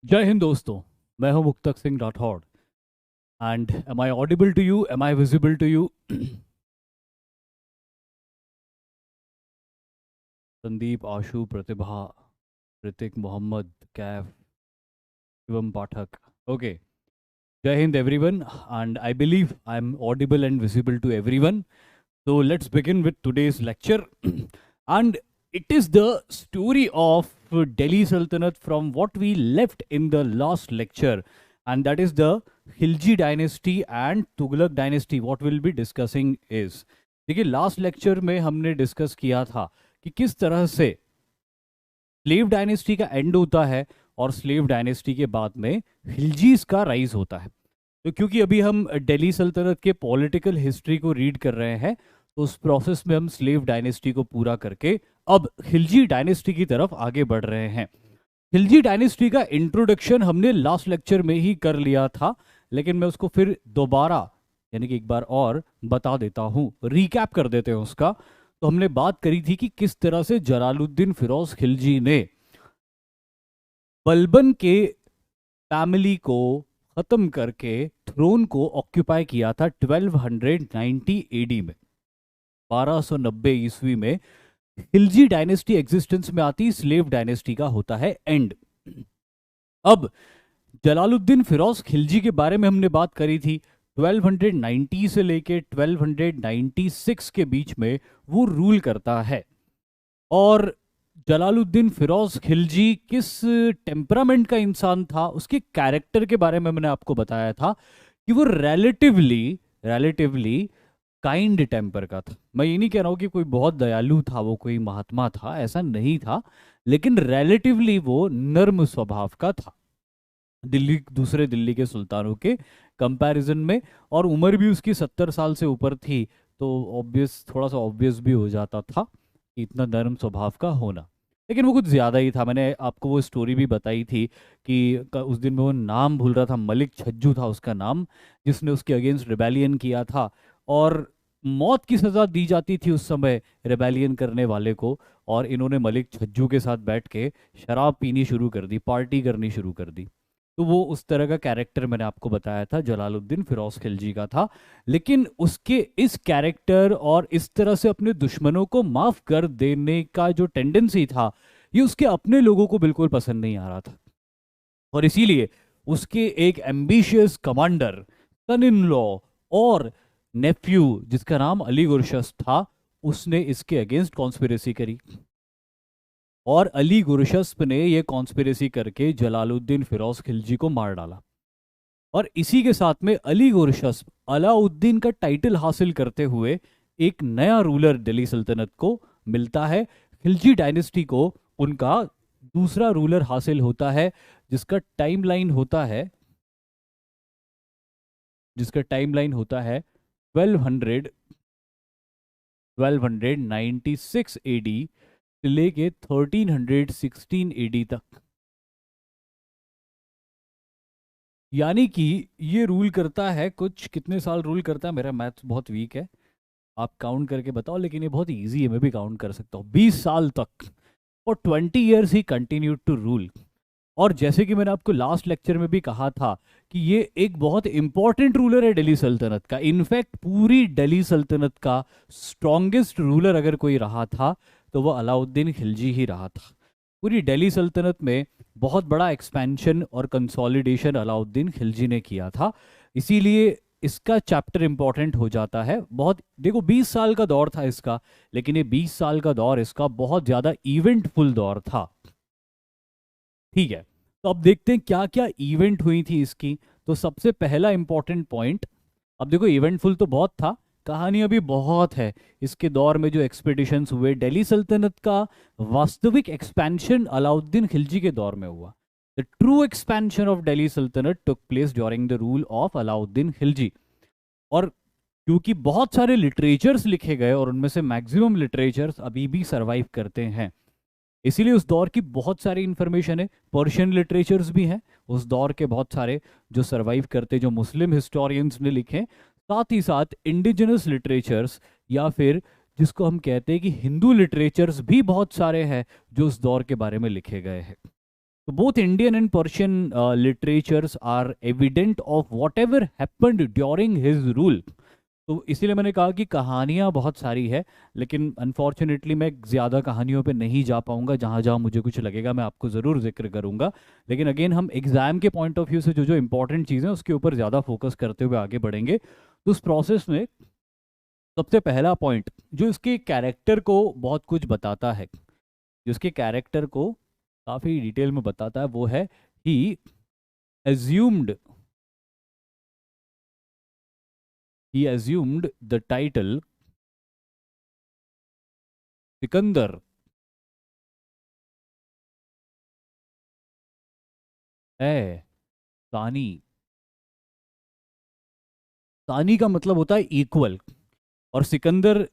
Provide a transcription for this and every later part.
जय हिंद दोस्तों। मैं हूं Muktak Singh Rathore. And am I audible to you, am I visible to you? Sandeep, Ashu, Pratibha, Hrithik, Mohammad, Kaif, Shivam Pathak. Okay. जय हिंद everyone, and I believe I am audible and visible to everyone. So let's begin with today's lecture. And it is the story of Delhi Sultanate from what we left in the last lecture. And that is the Khilji dynasty and Tughlaq dynasty. What we'll be discussing is, देखिए last lecture में हमने discuss किया था कि किस तरह से slave dynasty का एंड होता है और स्लेव डायनेस्टी के बाद में खिलजीज का राइज होता है. तो क्योंकि अभी हम दिल्ली सल्तनत के पॉलिटिकल हिस्ट्री को रीड कर रहे हैं, तो उस प्रोसेस में हम स्लेव डायनेस्टी को पूरा करके अब खिलजी डायनेस्टी की तरफ आगे बढ़ रहे हैं. खिलजी डायनेस्टी का इंट्रोडक्शन हमने लास्ट लेक्चर में ही कर लिया था, लेकिन मैं उसको फिर दोबारा यानी कि एक बार और बता देता हूँ, रिकैप कर देते हैं उसका. तो हमने बात करी थी कि किस तरह से जलालुद्दीन फिरोज खिलजी ने बलबन के फैमिली को खत्म करके थ्रोन को ऑक्यूपाई किया था 1290 एडी में. 1290 ईस्वी में खिलजी डायनेस्टी एग्जिस्टेंस में आती, स्लेव डायनेस्टी का होता है एंड. अब जलालुद्दीन फिरोज खिलजी के बारे में हमने बात करी थी. 1290 से लेके 1296 के बीच में वो रूल करता है. और जलालुद्दीन फिरोज खिलजी किस टेम्परामेंट का इंसान था, उसके कैरेक्टर के बारे में मैंने आपको बताया था कि वो रिलेटिवली काइंड टेम्पर का था. मैं ये नहीं कह रहा हूँ कि कोई बहुत दयालु था, वो कोई महात्मा था, ऐसा नहीं था, लेकिन रिलेटिवली वो नर्म स्वभाव का था दूसरे दिल्ली के सुल्तानों के कंपैरिजन में. और उम्र भी उसकी 70 साल से ऊपर थी, तो थोड़ा सा ऑब्वियस भी हो जाता था कि इतना नर्म स्वभाव का होना. लेकिन वो कुछ ज़्यादा ही था. मैंने आपको वो स्टोरी भी बताई थी कि उस दिन में वो नाम भूल रहा था, मलिक छज्जू था उसका नाम, जिसने उसके अगेंस्ट रिबेलियन किया था और मौत की सज़ा दी जाती थी उस समय रिबेलियन करने वाले को. और इन्होंने मलिक छज्जू के साथ बैठ के शराब पीनी शुरू कर दी, पार्टी करनी शुरू कर दी. तो वो उस तरह का कैरेक्टर मैंने आपको बताया था, जलालुद्दीन फिरोज खिलजी का था. लेकिन उसके इस कैरेक्टर और इस तरह से अपने दुश्मनों को माफ कर देने का जो टेंडेंसी था, ये उसके अपने लोगों को बिल्कुल पसंद नहीं आ रहा था. और इसीलिए उसके एक ambitious commander, son in law और नेफ्यू जिसका नाम अली गुरशस था, उसने इसके अगेंस्ट कॉन्स्पिरेसी करी. और अली गुरशस्प ने यह कॉन्स्पिरेसी करके जलालुद्दीन फिरोज खिलजी को मार डाला. और इसी के साथ में अली गुरशस्प अलाउद्दीन का टाइटल हासिल करते हुए एक नया रूलर दिल्ली सल्तनत को मिलता है. खिलजी डायनेस्टी को उनका दूसरा रूलर हासिल होता है, जिसका टाइमलाइन होता है 1296 एडी से लेके 1316 एडी तक. यानी कि ये रूल करता है, कुछ कितने साल रूल करता है, मेरा मैथ्स बहुत वीक है, आप काउंट करके बताओ, लेकिन ये बहुत इजी है, मैं भी काउंट कर सकता हूँ. 20 साल तक, और 20 ईयर्स ही कंटिन्यू टू रूल. और जैसे कि मैंने आपको लास्ट लेक्चर में भी कहा था कि ये एक बहुत इंपॉर्टेंट रूलर है दिल्ली सल्तनत का. इनफैक्ट पूरी दिल्ली सल्तनत का स्ट्रॉन्गेस्ट रूलर अगर कोई रहा था तो वो अलाउद्दीन खिलजी ही रहा था. पूरी दिल्ली सल्तनत में बहुत बड़ा एक्सपेंशन और कंसोलिडेशन अलाउद्दीन खिलजी ने किया था. इसीलिए इसका चैप्टर इंपॉर्टेंट हो जाता है बहुत. देखो 20 साल का दौर था इसका, लेकिन ये 20 साल का दौर इसका बहुत ज़्यादा इवेंटफुल दौर था. ठीक है, तो अब देखते हैं क्या क्या इवेंट हुई थी इसकी. तो सबसे पहला इंपॉर्टेंट पॉइंट, अब देखो इवेंटफुल तो बहुत था, कहानियां भी बहुत है. इसके दौर में जो एक्सपेडिशंस हुए, दिल्ली सल्तनत का वास्तविक एक्सपेंशन अलाउद्दीन खिलजी के दौर में हुआ. The true expansion of Delhi सल्तनत took place during the rule of Alauddin Khilji. और क्योंकि बहुत सारे लिटरेचर्स लिखे गए और उनमें से मैक्सिमम लिटरेचर्स अभी भी सर्वाइव करते हैं, इसीलिए उस दौर की बहुत सारी इंफॉर्मेशन है. पर्शियन लिटरेचर्स भी हैं उस दौर के बहुत सारे जो सरवाइव करते, जो मुस्लिम हिस्टोरियंस ने लिखे. साथ ही साथ इंडिजिनस लिटरेचर्स या फिर जिसको हम कहते हैं कि हिंदू लिटरेचर्स भी बहुत सारे हैं जो उस दौर के बारे में लिखे गए हैं. तो both Indian and Persian literatures are evident of whatever happened during his rule. तो इसीलिए मैंने कहा कि कहानियाँ बहुत सारी है, लेकिन अनफॉर्चुनेटली मैं ज़्यादा कहानियों पे नहीं जा पाऊंगा। जहाँ जहाँ मुझे कुछ लगेगा मैं आपको ज़रूर जिक्र करूंगा, लेकिन अगेन हम एग्ज़ाम के पॉइंट ऑफ व्यू से जो जो इंपॉर्टेंट चीज़ें हैं उसके ऊपर ज़्यादा फोकस करते हुए आगे बढ़ेंगे। तो उस प्रोसेस में सबसे पहला पॉइंट जो इसके कैरेक्टर को बहुत कुछ बताता है, जो इसके कैरेक्टर को काफ़ी डिटेल में बताता है, वो है ही एज्यूम्ड द टाइटल सिकंदर ए सानी। सानी का मतलब होता है इक्वल, और सिकंदर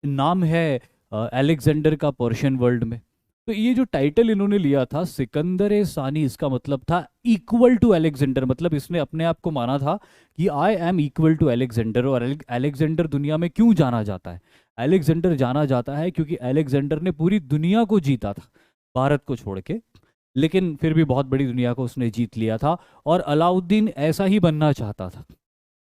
नाम है अलेक्जेंडर का पर्शियन वर्ल्ड में। तो ये जो टाइटल इन्होंने लिया था सिकंदर ए सानी, इसका मतलब था इक्वल टू अलेक्जेंडर। मतलब इसने अपने आप को माना था कि I am equal to Alexander. और अलेक्जेंडर दुनिया में क्यों जाना जाता है? अलेक्जेंडर जाना जाता है क्योंकि अलेक्जेंडर ने पूरी दुनिया को जीता था, भारत को छोड़ के, लेकिन फिर भी बहुत बड़ी दुनिया को उसने जीत लिया था। और अलाउद्दीन ऐसा ही बनना चाहता था,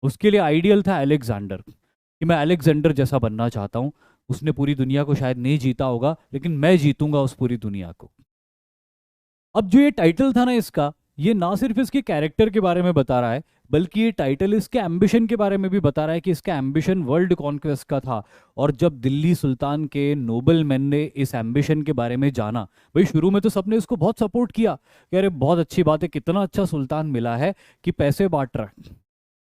उसके लिए आइडियल था अलेक्जेंडर, कि मैं अलेक्जेंडर जैसा बनना चाहता हूँ। उसने पूरी दुनिया को शायद नहीं जीता होगा, लेकिन मैं जीतूंगा उस पूरी दुनिया को। अब जो ये टाइटल था ना इसका, ये ना सिर्फ इसके कैरेक्टर के बारे में बता रहा है, बल्कि ये टाइटल इसके एम्बिशन के बारे में भी बता रहा है कि इसका एम्बिशन वर्ल्ड कॉन्क्वेस्ट का था। और जब दिल्ली सुल्तान के नोबल मैन ने इस एम्बिशन के बारे में जाना, भाई शुरू में तो सबने इसको बहुत सपोर्ट किया कि अरे बहुत अच्छी बात है, कितना अच्छा सुल्तान मिला है कि पैसे बांट रहा है,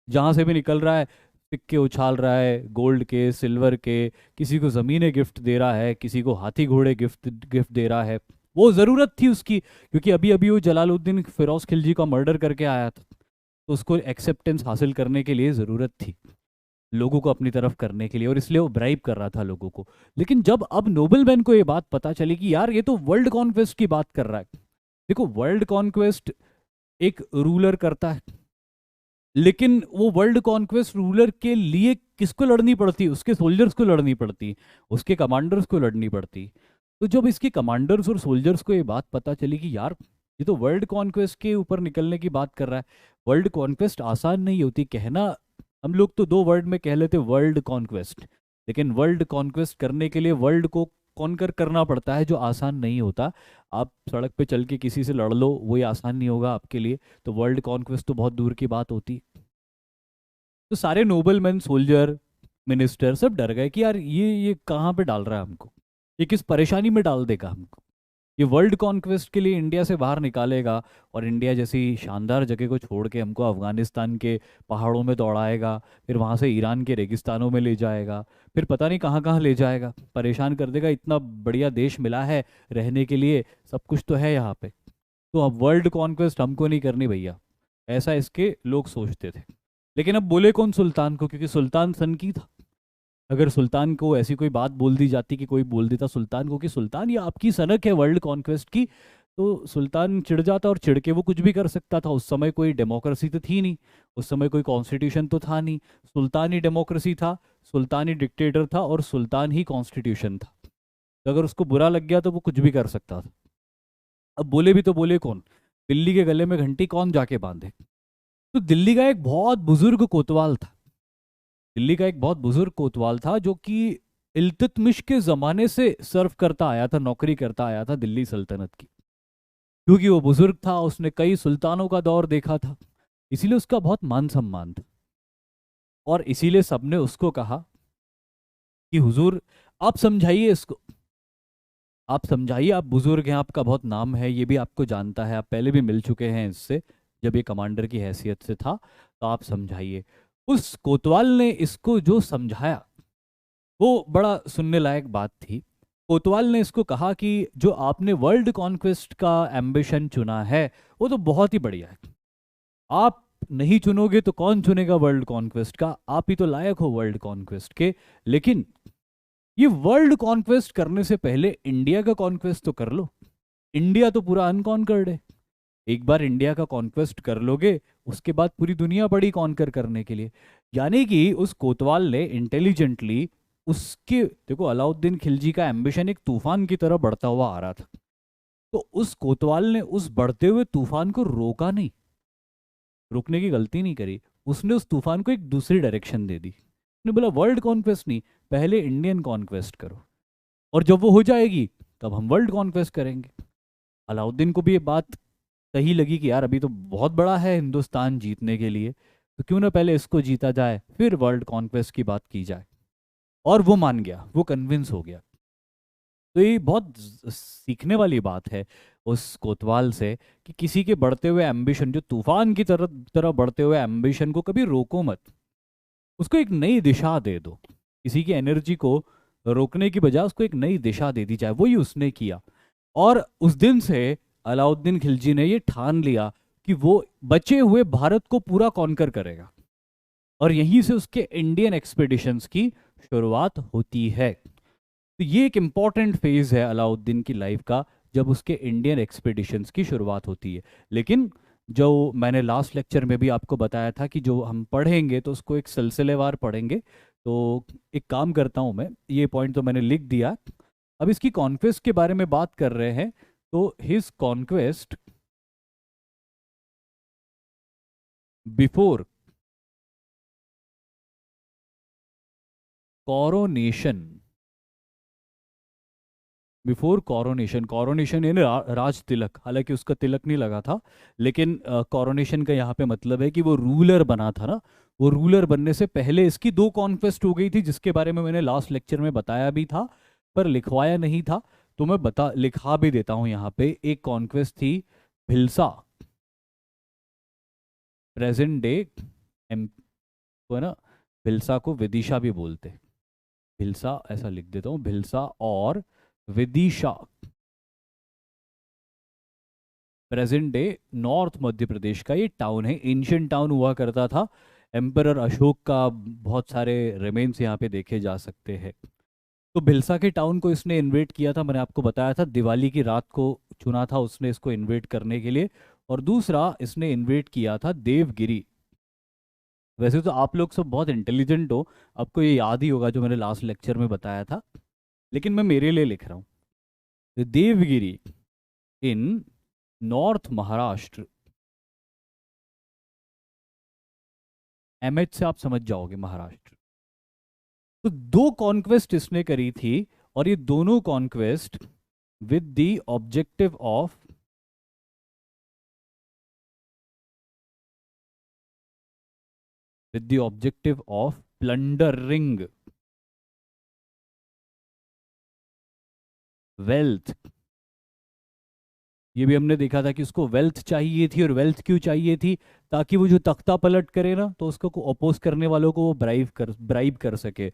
जहां से भी निकल रहा है सिक्के उछाल रहा है, गोल्ड के, सिल्वर के, किसी को ज़मीनें गिफ्ट दे रहा है, किसी को हाथी घोड़े गिफ्ट गिफ्ट दे रहा है। वो ज़रूरत थी उसकी, क्योंकि अभी अभी वो जलालुद्दीन फिरोज खिलजी का मर्डर करके आया था, तो उसको एक्सेप्टेंस हासिल करने के लिए ज़रूरत थी लोगों को अपनी तरफ करने के लिए, और इसलिए वो ब्राइब कर रहा था लोगों को। लेकिन जब अब नोबलमैन को ये बात पता चली कि यार ये तो वर्ल्ड कॉन्क्वेस्ट की बात कर रहा है। देखो, वर्ल्ड कॉन्क्वेस्ट एक रूलर करता है, लेकिन वो वर्ल्ड कॉन्क्वेस्ट रूलर के लिए किसको लड़नी पड़ती? उसके सोल्जर्स को लड़नी पड़ती, उसके कमांडर्स को लड़नी पड़ती। तो जब इसके कमांडर्स और सोल्जर्स को ये बात पता चली कि यार ये तो वर्ल्ड कॉन्क्वेस्ट के ऊपर निकलने की बात कर रहा है, वर्ल्ड कॉन्क्वेस्ट आसान नहीं होती कहना। हम लोग तो दो वर्ड में कह लेते वर्ल्ड कॉन्क्वेस्ट, लेकिन वर्ल्ड कॉन्क्वेस्ट करने के लिए वर्ल्ड को कॉन्कर करना पड़ता है, जो आसान नहीं होता। आप सड़क पे चल के किसी से लड़ लो, वही आसान नहीं होगा आपके लिए, तो वर्ल्ड कॉन्क्वेस्ट तो बहुत दूर की बात होती। तो सारे नोबलमैन, सोल्जर, मिनिस्टर सब डर गए कि यार ये कहाँ पे डाल रहा है हमको, ये किस परेशानी में डाल देगा हमको, ये वर्ल्ड कॉन्क्वेस्ट के लिए इंडिया से बाहर निकालेगा, और इंडिया जैसी शानदार जगह को छोड़ के हमको अफगानिस्तान के पहाड़ों में दौड़ाएगा, फिर वहाँ से ईरान के रेगिस्तानों में ले जाएगा, फिर पता नहीं कहाँ कहाँ ले जाएगा, परेशान कर देगा। इतना बढ़िया देश मिला है रहने के लिए, सब कुछ तो है यहाँ पे, तो अब वर्ल्ड कॉन्क्वेस्ट हमको नहीं करनी भैया, ऐसा इसके लोग सोचते थे। लेकिन अब बोले कौन सुल्तान को? क्योंकि सुल्तान सन की था। अगर सुल्तान को ऐसी कोई बात बोल दी जाती, कि कोई बोल देता सुल्तान को कि सुल्तान ये आपकी सनक है वर्ल्ड कॉन्क्वेस्ट की, तो सुल्तान चिढ़ जाता, और चिढ़ के वो कुछ भी कर सकता था। उस समय कोई डेमोक्रेसी तो थी नहीं, उस समय कोई कॉन्स्टिट्यूशन तो था नहीं, सुल्तान ही डेमोक्रेसी था, सुल्तान ही डिक्टेटर था, और सुल्तान ही कॉन्स्टिट्यूशन था। तो अगर उसको बुरा लग गया तो वो कुछ भी कर सकता था। अब बोले भी तो बोले कौन? बिल्ली के गले में घंटी कौन जाके बांधे? तो दिल्ली का एक बहुत बुजुर्ग कोतवाल था, दिल्ली का एक बहुत बुजुर्ग कोतवाल था, जो कि इल्तुतमिश के जमाने से सर्व करता आया था, नौकरी करता आया था दिल्ली सल्तनत की। क्योंकि वो बुजुर्ग था, उसने कई सुल्तानों का दौर देखा था, इसीलिए उसका बहुत मान सम्मान था। और इसीलिए सबने उसको कहा कि हुजूर आप समझाइए इसको, आप समझाइए, आप बुजुर्ग हैं, आपका बहुत नाम है, ये भी आपको जानता है, आप पहले भी मिल चुके हैं इससे जब ये कमांडर की हैसियत से था, तो आप समझाइए। उस कोतवाल ने इसको जो समझाया वो बड़ा सुनने लायक बात थी। कोतवाल ने इसको कहा कि जो आपने वर्ल्ड कॉन्क्वेस्ट का एम्बिशन चुना है वो तो बहुत ही बढ़िया है, आप नहीं चुनोगे तो कौन चुनेगा वर्ल्ड कॉन्क्वेस्ट का, आप ही तो लायक हो वर्ल्ड कॉन्क्वेस्ट के। लेकिन ये वर्ल्ड कॉन्क्वेस्ट करने से पहले इंडिया का कॉन्क्वेस्ट तो कर लो, इंडिया तो पूरा अनकॉन्कर्ड है। एक बार इंडिया का कॉन्क्वेस्ट कर लोगे, उसके बाद पूरी दुनिया पड़ी कॉन्कर करने के लिए। यानी कि उस कोतवाल ने इंटेलिजेंटली उसके, देखो अलाउद्दीन खिलजी का एम्बिशन एक तूफान की तरह बढ़ता हुआ आ रहा था, तो उस कोतवाल ने उस बढ़ते हुए तूफान को रोका नहीं, रुकने की गलती नहीं करी, उसने उस तूफान को एक दूसरी डायरेक्शन दे दी। उसने बोला वर्ल्ड कॉन्क्वेस्ट नहीं, पहले इंडियन कॉन्क्वेस्ट करो, और जब वो हो जाएगी तब हम वर्ल्ड कॉन्क्वेस्ट करेंगे। अलाउद्दीन को भी ये बात सही लगी कि यार अभी तो बहुत बड़ा है हिंदुस्तान जीतने के लिए, तो क्यों ना पहले इसको जीता जाए, फिर वर्ल्ड कॉन्क्वेस्ट की बात की जाए। और वो मान गया, वो कन्विंस हो गया। तो ये बहुत सीखने वाली बात है उस कोतवाल से कि किसी के बढ़ते हुए एम्बिशन, जो तूफान की तरह बढ़ते हुए एम्बिशन को कभी रोको मत, उसको एक नई दिशा दे दो। किसी की एनर्जी को रोकने की बजाय उसको एक नई दिशा दे दी जाए, वही उसने किया। और उस दिन से अलाउद्दीन खिलजी ने ये ठान लिया कि वो बचे हुए भारत को पूरा कॉन्कर करेगा, और यहीं से उसके इंडियन एक्सपेडिशंस की शुरुआत होती है। तो ये एक इंपॉर्टेंट फेज है अलाउद्दीन की लाइफ का, जब उसके इंडियन एक्सपेडिशंस की शुरुआत होती है। लेकिन जो मैंने लास्ट लेक्चर में भी आपको बताया था कि जो हम पढ़ेंगे तो उसको एक सिलसिलेवार पढ़ेंगे। तो एक काम करता हूँ मैं, ये पॉइंट तो मैंने लिख दिया। अब इसकी कॉन्क्वेस्ट के बारे में बात कर रहे हैं, तो his conquest before coronation, before coronation, coronation यानी राज तिलक, हालांकि उसका तिलक नहीं लगा था, लेकिन कॉरोनेशन का यहाँ पे मतलब है कि वो रूलर बना था ना। वो रूलर बनने से पहले इसकी दो कॉन्क्वेस्ट हो गई थी, जिसके बारे में मैंने लास्ट लेक्चर में बताया भी था, पर लिखवाया नहीं था। तो मैं लिखा भी देता हूँ यहाँ पे। एक कॉन्क्वेस्ट थी भिलसा, प्रेजेंट डे एम को है ना, भिलसा को विदिशा भी बोलते, भिलसा ऐसा लिख देता हूँ, भिलसा और Vidisha, present day north Madhya Pradesh का ये टाउन है। एंशियंट टाउन हुआ करता था, एम्परर अशोक का बहुत सारे रिमेन्स यहाँ पे देखे जा सकते हैं। तो भिलसा के टाउन को इसने इन्वेट किया था, मैंने आपको बताया था, दिवाली की रात को चुना था उसने इसको इन्वेट करने के लिए। और दूसरा इसने इन्वेट किया था देवगिरी। वैसे तो आप लोग सब बहुत इंटेलिजेंट हो, आपको ये याद ही होगा जो मैंने लास्ट लेक्चर में बताया था, लेकिन मैं मेरे लिए लिख रहा हूँ। देवगिरी इन नॉर्थ महाराष्ट्र, एमएच से आप समझ जाओगे महाराष्ट्र। तो दो कॉन्क्वेस्ट इसने करी थी, और ये दोनों conquest with the objective of, with the objective of plundering wealth. ये भी हमने देखा था कि उसको वेल्थ चाहिए थी, और वेल्थ क्यों चाहिए थी, ताकि वो जो तख्ता पलट करे ना, तो उसको अपोज करने वालों को वो ब्राइब कर सके।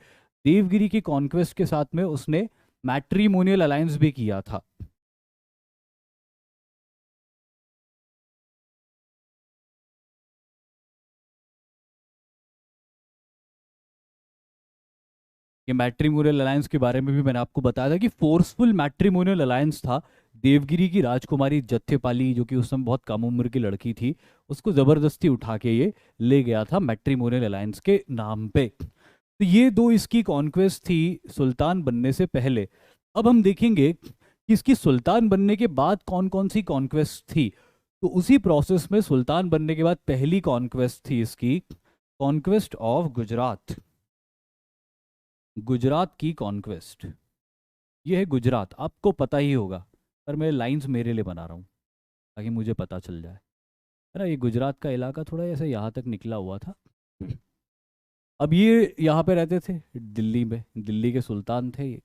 देवगिरी की कॉन्क्वेस्ट के साथ में उसने मैट्रिमोनियल अलायंस भी किया था। ये मैट्रिमोनियल अलायंस के बारे में भी मैंने आपको बताया था कि फोर्सफुल मैट्रिमोनियल अलायंस था। देवगिरी की राजकुमारी जत्थेपाली, जो कि उस समय बहुत कम उम्र की लड़की थी, उसको जबरदस्ती उठा के ये ले गया था मैट्रिमोनियल अलायंस के नाम पे। तो ये दो इसकी कॉन्क्वेस्ट थी सुल्तान बनने से पहले। अब हम देखेंगे कि इसकी सुल्तान बनने के बाद कौन कौन सी कॉन्क्वेस्ट थी। तो उसी प्रोसेस में सुल्तान बनने के बाद पहली कॉन्क्वेस्ट थी इसकी कॉन्क्वेस्ट ऑफ गुजरात, गुजरात की कॉन्क्वेस्ट। ये है गुजरात, आपको पता ही होगा, पर मैं लाइंस मेरे लिए बना रहा हूँ ताकि मुझे पता चल जाए, है ना। ये गुजरात का इलाका थोड़ा ऐसे यहाँ तक निकला हुआ था। अब ये यहाँ पे रहते थे दिल्ली में, दिल्ली के सुल्तान थे ये।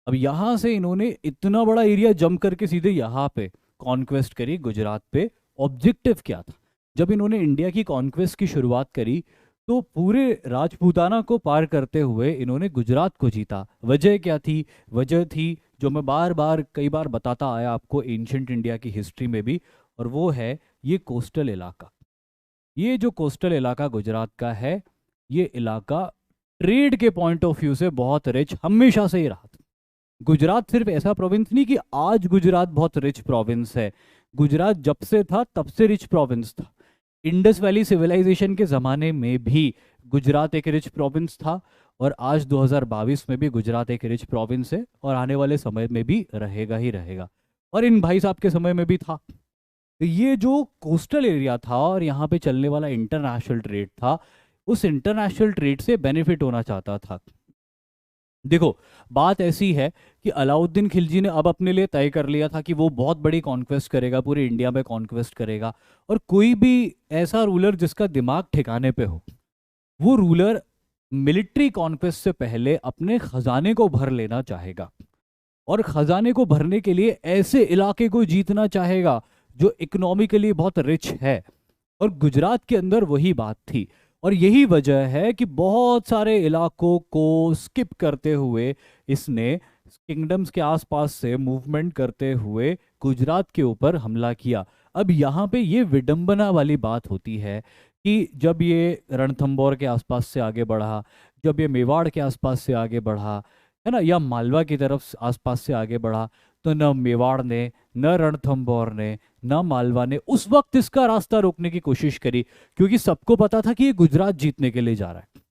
अब यहाँ से इन्होंने इतना बड़ा एरिया जंप करके सीधे यहाँ पे कॉन्क्वेस्ट करी, गुजरात पे। ऑब्जेक्टिव क्या था, जब इन्होंने इंडिया की कॉन्क्वेस्ट की शुरुआत करी, तो पूरे राजपूताना को पार करते हुए इन्होंने गुजरात को जीता। वजह क्या थी, वजह थी जो मैं बार बार कई बार बताता आया आपको एंशंट इंडिया की हिस्ट्री में भी, और वो है ये कोस्टल इलाका। ये जो कोस्टल इलाका गुजरात का है, ये इलाका ट्रेड के पॉइंट ऑफ व्यू से बहुत रिच हमेशा से ही रहा था। गुजरात सिर्फ ऐसा प्रोविंस नहीं कि आज गुजरात बहुत रिच प्रोविंस है, गुजरात जब से था तब से रिच प्रोविंस था। इंडस वैली सिविलाइजेशन के ज़माने में भी गुजरात एक रिच प्रोविंस था, और आज 2022 में भी गुजरात एक रिच प्रोविंस है, और आने वाले समय में भी रहेगा ही रहेगा। और इन भाई साहब के समय में भी था। तो ये जो कोस्टल एरिया था और यहाँ पे चलने वाला इंटरनेशनल ट्रेड था, उस इंटरनेशनल ट्रेड से बेनिफिट होना चाहता था। देखो, बात ऐसी है कि अलाउद्दीन खिलजी ने अब अपने लिए तय कर लिया था कि वो बहुत बड़ी कॉन्क्वेस्ट करेगा, पूरे इंडिया में कॉन्क्वेस्ट करेगा। और कोई भी ऐसा रूलर जिसका दिमाग ठिकाने पे हो, वो रूलर मिलिट्री कॉन्क्वेस्ट से पहले अपने खजाने को भर लेना चाहेगा। और खजाने को भरने के लिए ऐसे इलाके को जीतना चाहेगा जो इकोनॉमिकली बहुत रिच है। और गुजरात के अंदर वही बात थी। और यही वजह है कि बहुत सारे इलाकों को स्किप करते हुए इसने किंगडम्स के आसपास से मूवमेंट करते हुए गुजरात के ऊपर हमला किया। अब यहाँ पे ये विडंबना वाली बात होती है कि जब ये रणथंबोर के आसपास से आगे बढ़ा, जब ये मेवाड़ के आसपास से आगे बढ़ा, है ना, या मालवा की तरफ आसपास से आगे बढ़ा, तो न मेवाड़ ने, न रणथंबोर ने, न मालवा ने उस वक्त इसका रास्ता रोकने की कोशिश करी, क्योंकि सबको पता था कि ये गुजरात जीतने के लिए जा रहा है।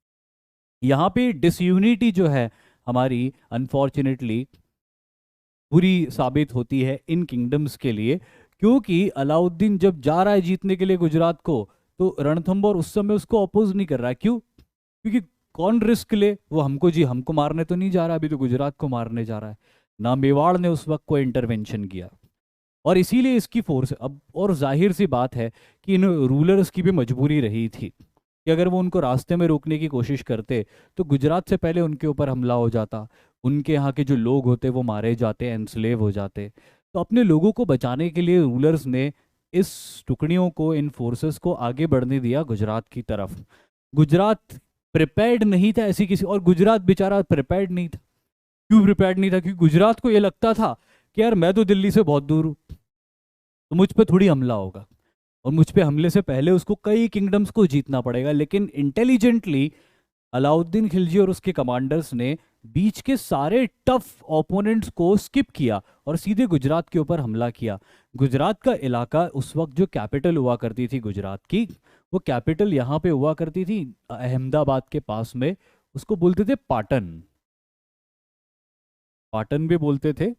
यहाँ पे डिसयूनिटी जो है हमारी, अनफॉर्चुनेटली बुरी साबित होती है इन किंगडम्स के लिए। क्योंकि अलाउद्दीन जब जा रहा है जीतने के लिए गुजरात को, तो रणथंबोर उस समय उसको अपोज नहीं कर रहा है। क्यों? क्योंकि कौन रिस्क ले, वो हमको जी हमको मारने तो नहीं जा रहा, अभी तो गुजरात को मारने जा रहा है। ना मेवाड़ ने उस वक्त कोई इंटरवेंशन किया। और इसीलिए इसकी फोर्स अब, और जाहिर सी बात है कि इन रूलर्स की भी मजबूरी रही थी कि अगर वो उनको रास्ते में रोकने की कोशिश करते तो गुजरात से पहले उनके ऊपर हमला हो जाता, उनके यहाँ के जो लोग होते वो मारे जाते, एनस्लेव हो जाते। तो अपने लोगों को बचाने के लिए रूलर्स ने इस टुकड़ियों को, इन फोर्सेस को आगे बढ़ने दिया गुजरात की तरफ। गुजरात प्रिपेयर्ड नहीं था ऐसी किसी, और गुजरात बेचारा प्रिपेयर्ड नहीं था। क्यों प्रिपेयर्ड नहीं था? क्योंकि गुजरात को ये लगता था कि यार मैं तो दिल्ली से बहुत दूर हूँ, तो मुझ पे थोड़ी हमला होगा, और मुझ पे हमले से पहले उसको कई किंगडम्स को जीतना पड़ेगा। लेकिन इंटेलिजेंटली अलाउद्दीन खिलजी और उसके कमांडर्स ने बीच के सारे टफ ओपोनेंट्स को स्किप किया और सीधे गुजरात के ऊपर हमला किया। गुजरात का इलाका, उस वक्त जो कैपिटल हुआ करती थी गुजरात की, वो कैपिटल यहाँ पे हुआ करती थी अहमदाबाद के पास में। उसको बोलते थे पाटन। पाटन भी बोलते थे,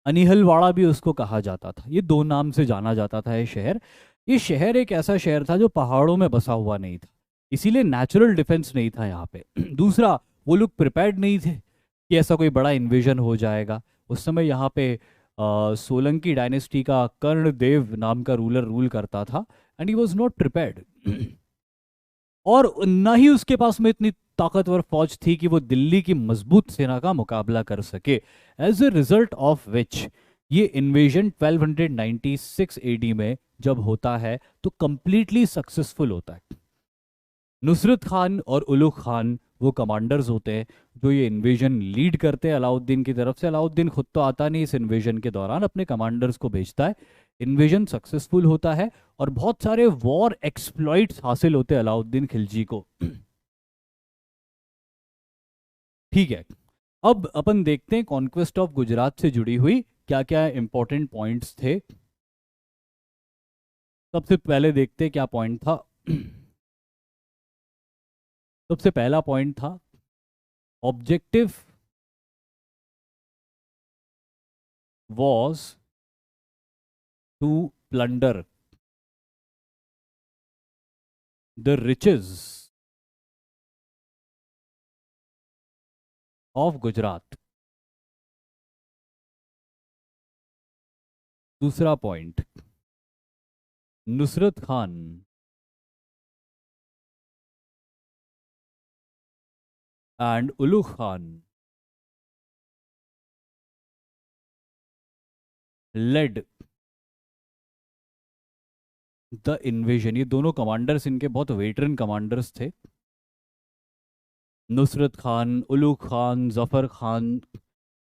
अनिहलवाड़ा भी उसको कहा जाता था। ये दो नाम से जाना जाता था ये शहर। ये शहर एक ऐसा शहर था जो पहाड़ों में बसा हुआ नहीं था, इसीलिए नेचुरल डिफेंस नहीं था यहाँ पे। दूसरा, वो लोग प्रिपेयर्ड नहीं थे कि ऐसा कोई बड़ा इन्वेजन हो जाएगा। उस समय यहाँ पे सोलंकी डायनेस्टी का कर्णदेव नाम का रूलर रूल करता था, and he was not prepared. और न ही उसके पास में इतनी ताकतवर फौज थी कि वो दिल्ली की मजबूत सेना का मुकाबला कर सके। As a result of which ये इन्वेजन 1296 एडी में जब होता है तो कंप्लीटली सक्सेसफुल होता है। नुसरत खान और उलुग खान वो कमांडर्स होते हैं जो ये इन्वेजन लीड करते हैं अलाउद्दीन की तरफ से। अलाउद्दीन खुद तो आता नहीं, इस इन्वेजन के दौरान अपने कमांडर्स को भेजता है। इन्वेजन सक्सेसफुल होता है और बहुत सारे वॉर एक्सप्लॉइट्स हासिल होते हैं अलाउद्दीन खिलजी को। ठीक है, अब अपन देखते हैं कॉन्क्वेस्ट ऑफ गुजरात से जुड़ी हुई क्या क्या इंपॉर्टेंट पॉइंट्स थे। सबसे पहले देखते हैं क्या पॉइंट था। सबसे पहला पॉइंट था objective was to plunder the riches of Gujarat। दूसरा point, Nusrat Khan and Ulugh Khan led the invasion. ये दोनों कमांडर्स इनके बहुत वेटरन कमांडर्स थे। नुसरत खान, उलुग खान, जफर खान,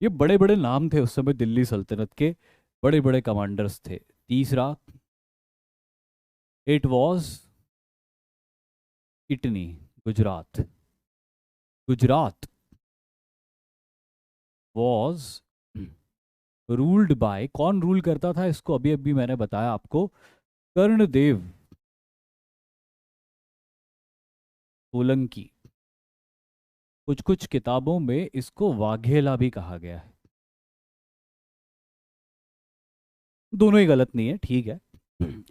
ये बड़े बड़े नाम थे उस समय दिल्ली सल्तनत के, बड़े बड़े कमांडर्स थे। तीसरा, इट वॉज इटनी, Gujarat. Gujarat was ruled by, कौन रूल करता था इसको अभी अभी मैंने बताया आपको, कर्णदेव सोलंकी। कुछ कुछ किताबों में इसको वाघेला भी कहा गया है। दोनों ही गलत नहीं है, ठीक है।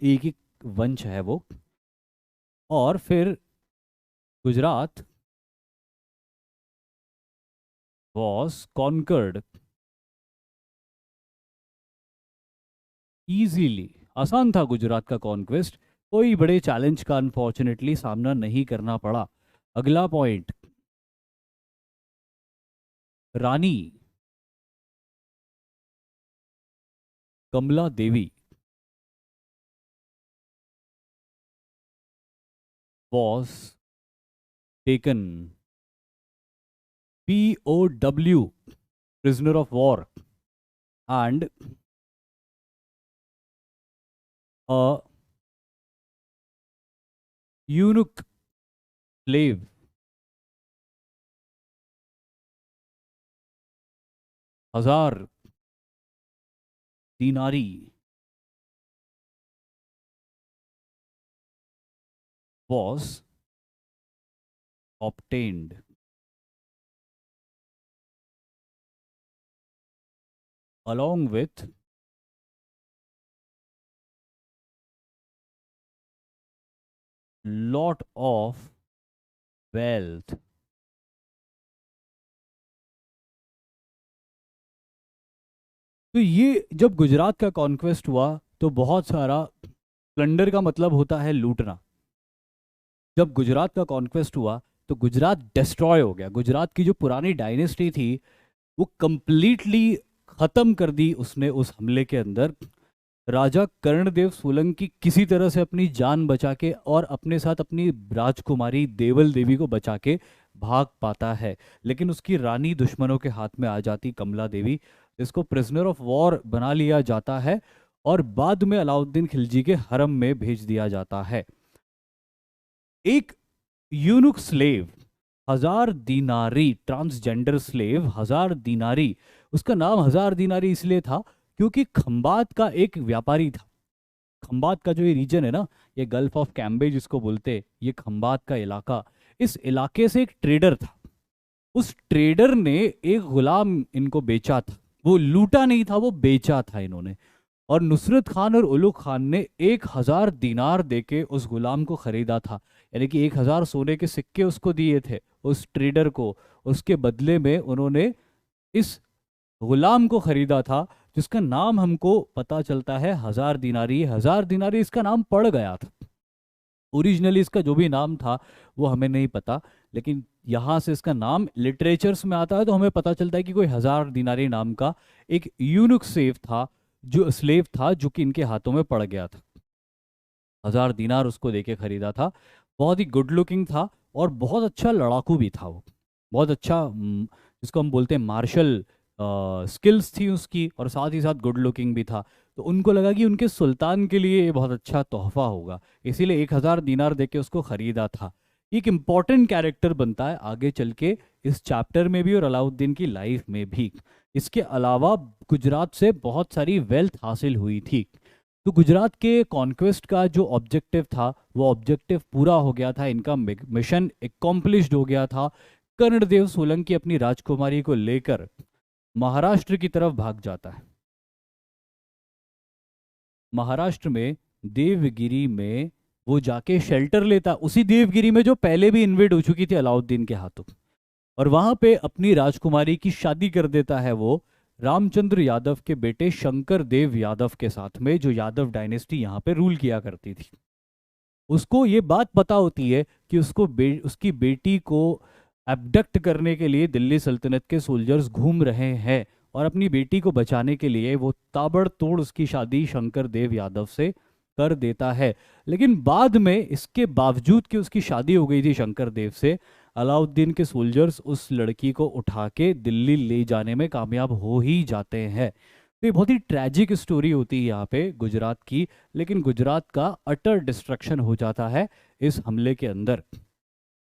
एक ही वंश है वो। और फिर गुजरात वॉज कॉन्कर्ड इजीली। आसान था गुजरात का कॉन्क्वेस्ट, कोई बड़े चैलेंज का अनफॉर्चुनेटली सामना नहीं करना पड़ा। अगला point, Rani Kamala Devi was taken POW, prisoner of war, and a eunuch slave हजार Dinari was obtained along with lot of wealth। तो ये जब गुजरात का कॉन्क्वेस्ट हुआ तो बहुत सारा प्लंडर का मतलब होता है लूटना। जब गुजरात का कॉन्क्वेस्ट हुआ तो गुजरात डिस्ट्रॉय हो गया। गुजरात की जो पुरानी डायनेस्टी थी वो कंप्लीटली खत्म कर दी उसने उस हमले के अंदर। राजा कर्णदेव सोलंकी किसी तरह से अपनी जान बचा के और अपने साथ अपनी राजकुमारी देवल देवी को बचा के भाग पाता है, लेकिन उसकी रानी दुश्मनों के हाथ में आ जाती, कमला देवी, जिसको प्रिजनर ऑफ वॉर बना लिया जाता है और बाद में अलाउद्दीन खिलजी के हरम में भेज दिया जाता है। एक यूनुक स्लेव, हजार दीनारी, ट्रांसजेंडर स्लेव हजार दीनारी, उसका नाम हजार दीनारी इसलिए था क्योंकि खंबात का एक व्यापारी था। खंबात का जो ये रीजन है ना, ये गल्फ ऑफ कैम्बे जिसको बोलते, ये खंबात का इलाका, इस इलाके से एक ट्रेडर था। उस ट्रेडर ने एक गुलाम इनको बेचा था। वो लूटा नहीं था, वो बेचा था इन्होंने। और नुसरत खान और उलुग खान ने 1000 दीनार देके उस गुलाम को खरीदा था, यानी कि 1000 सोने के सिक्के उसको दिए थे उस ट्रेडर को। उसके बदले में उन्होंने इस गुलाम को खरीदा था, जिसका नाम हमको पता चलता है हजार दिनारी। हजार दिनारी इसका नाम पड़ गया था। ओरिजिनली इसका जो भी नाम था वो हमें नहीं पता, लेकिन यहाँ से इसका नाम लिटरेचर्स में आता है तो हमें पता चलता है कि कोई हजार दिनारी नाम का एक यूनुक स्लेव था जो कि इनके हाथों में पड़ गया था। 1000 दीनार उसको देके खरीदा था। बहुत ही गुड लुकिंग था और बहुत अच्छा लड़ाकू भी था वो। बहुत अच्छा जिसको हम बोलते हैं मार्शल स्किल्स थी उसकी, और साथ ही साथ गुड लुकिंग भी था। तो उनको लगा कि उनके सुल्तान के लिए ये बहुत अच्छा तोहफा होगा, इसीलिए 1000 दीनार देके उसको खरीदा था। एक इम्पॉर्टेंट कैरेक्टर बनता है आगे चल के इस चैप्टर में भी और अलाउद्दीन की लाइफ में भी। इसके अलावा गुजरात से बहुत सारी वेल्थ हासिल हुई थी। तो गुजरात के कॉन्क्वेस्ट का जो ऑब्जेक्टिव था वो ऑब्जेक्टिव पूरा हो गया था, इनका मिशन एकम्प्लिश्ड हो गया था। कर्णदेव सोलंकी अपनी राजकुमारी को लेकर महाराष्ट्र की तरफ भाग जाता है। महाराष्ट्र में देवगिरी में वो जाके शेल्टर लेता, उसी देवगिरी में जो पहले भी इन्वेड हो चुकी थी अलाउद्दीन के हाथों। और वहां पे अपनी राजकुमारी की शादी कर देता है वो रामचंद्र यादव के बेटे शंकर देव यादव के साथ में, जो यादव डायनेस्टी यहाँ पे रूल किया करती थी। उसको ये बात पता होती है कि उसकी बेटी को एब्डक्ट करने के लिए दिल्ली सल्तनत के सोल्जर्स घूम रहे हैं, और अपनी बेटी को बचाने के लिए वो ताबड़तोड़ उसकी शादी शंकर देव यादव से कर देता है। लेकिन बाद में इसके बावजूद कि उसकी शादी हो गई थी शंकर देव से, अलाउद्दीन के सोल्जर्स उस लड़की को उठा के दिल्ली ले जाने में कामयाब हो ही जाते हैं। तो ये बहुत ही ट्रैजिक स्टोरी होती है यहाँ पे गुजरात की। लेकिन गुजरात का अटर डिस्ट्रक्शन हो जाता है इस हमले के अंदर।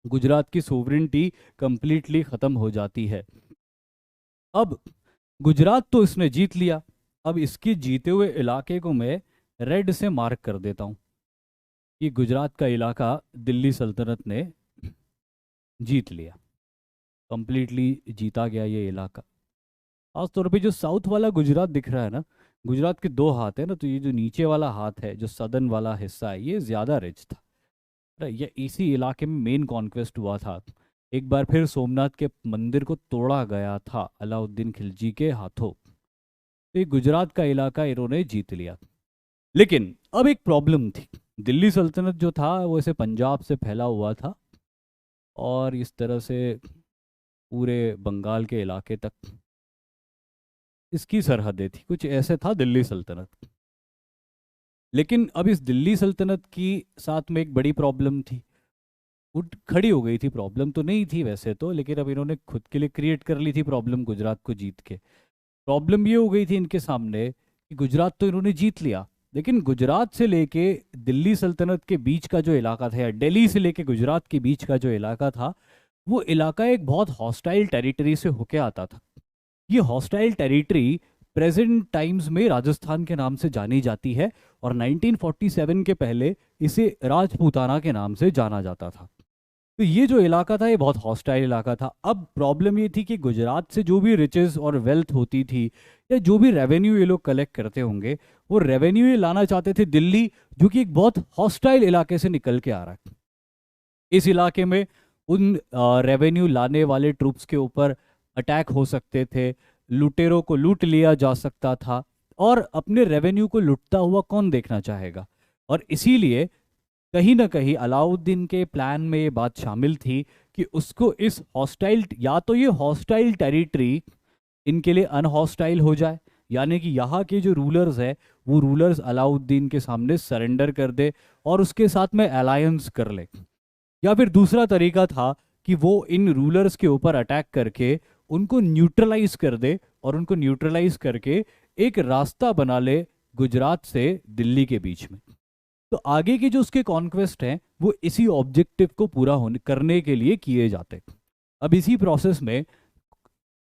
गुजरात की सोवरेनिटी कंप्लीटली खत्म हो जाती है। अब गुजरात तो इसने जीत लिया। अब इसके जीते हुए इलाके को मैं रेड से मार्क कर देता हूँ कि गुजरात का इलाका दिल्ली सल्तनत ने जीत लिया, कंप्लीटली जीता गया ये इलाका। खास तौर पे जो साउथ वाला गुजरात दिख रहा है ना, गुजरात के दो हाथ है ना, तो ये जो नीचे वाला हाथ है, जो सदर्न वाला हिस्सा है, ये ज़्यादा रिच था। ये इसी इलाके में मेन कॉन्क्वेस्ट हुआ था। एक बार फिर सोमनाथ के मंदिर को तोड़ा गया था अलाउद्दीन खिलजी के हाथों। तो ये गुजरात का इलाका इन्होंने जीत लिया। लेकिन अब एक प्रॉब्लम थी। दिल्ली सल्तनत जो था वो ऐसे पंजाब से फैला हुआ था, और इस तरह से पूरे बंगाल के इलाके तक इसकी सरहदें थी, कुछ ऐसे था दिल्ली सल्तनत। लेकिन अब इस दिल्ली सल्तनत की साथ में एक बड़ी प्रॉब्लम थी, उठ खड़ी हो गई थी। प्रॉब्लम तो नहीं थी वैसे तो, लेकिन अब इन्होंने खुद के लिए क्रिएट कर ली थी प्रॉब्लम गुजरात को जीत के। प्रॉब्लम ये हो गई थी इनके सामने कि गुजरात तो इन्होंने जीत लिया, लेकिन गुजरात से लेके दिल्ली सल्तनत के बीच का जो इलाका था, या दिल्ली से लेके गुजरात के बीच का जो इलाका था, वो इलाका एक बहुत हॉस्टाइल टेरिटरी से होके आता था। ये हॉस्टाइल टेरिटरी प्रेजेंट टाइम्स में राजस्थान के नाम से जानी जाती है, और 1947 के पहले इसे राजपूताना के नाम से जाना जाता था। तो ये जो इलाका था ये बहुत हॉस्टाइल इलाका था। अब प्रॉब्लम ये थी कि गुजरात से जो भी रिचेस और वेल्थ होती थी, या जो भी रेवेन्यू ये लोग कलेक्ट करते होंगे, वो रेवेन्यू ये लाना चाहते थे दिल्ली, जो कि एक बहुत हॉस्टाइल इलाके से निकल के आ रहा है। इस इलाके में उन रेवेन्यू लाने वाले ट्रूप्स के ऊपर अटैक हो सकते थे, लुटेरों को लूट लिया जा सकता था, और अपने रेवेन्यू को लुटता हुआ कौन देखना चाहेगा। और इसीलिए कहीं ना कहीं अलाउद्दीन के प्लान में ये बात शामिल थी कि उसको इस हॉस्टाइल, या तो ये हॉस्टाइल टेरिटरी इनके लिए अनहॉस्टाइल हो जाए, यानी कि यहाँ के जो रूलर्स है वो रूलर्स अलाउद्दीन के सामने सरेंडर कर दे और उसके साथ में अलायंस कर ले। या फिर दूसरा तरीका था कि वो इन रूलर्स के ऊपर अटैक करके उनको न्यूट्रलाइज कर दे, और उनको न्यूट्रलाइज करके एक रास्ता बना ले गुजरात से दिल्ली के बीच में। तो आगे के जो उसके कॉन्क्वेस्ट हैं वो इसी ऑब्जेक्टिव को पूरा होने करने के लिए किए जाते। अब इसी प्रोसेस में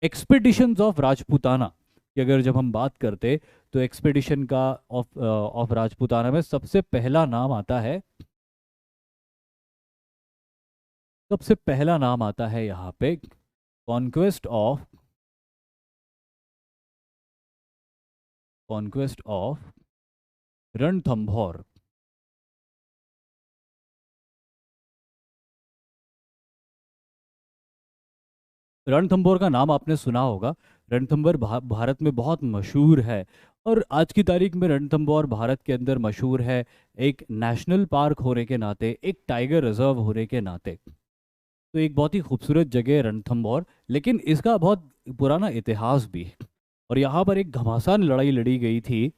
एक्सपेडिशंस ऑफ राजपूताना की अगर जब हम बात करते, तो एक्सपेडिशन का ऑफ राजपूताना में सबसे पहला नाम आता है यहाँ पे कॉन्क्वेस्ट ऑफ रणथंभौर। रणथंभौर का नाम आपने सुना होगा। रणथंभौर भारत में बहुत मशहूर है, और आज की तारीख में रणथंभौर भारत के अंदर मशहूर है एक नेशनल पार्क होने के नाते, एक टाइगर रिजर्व होने के नाते। तो एक बहुत ही खूबसूरत जगह है रणथंभौर, लेकिन इसका बहुत पुराना इतिहास भी है। और यहाँ पर एक घमासान लड़ाई लड़ी गई थी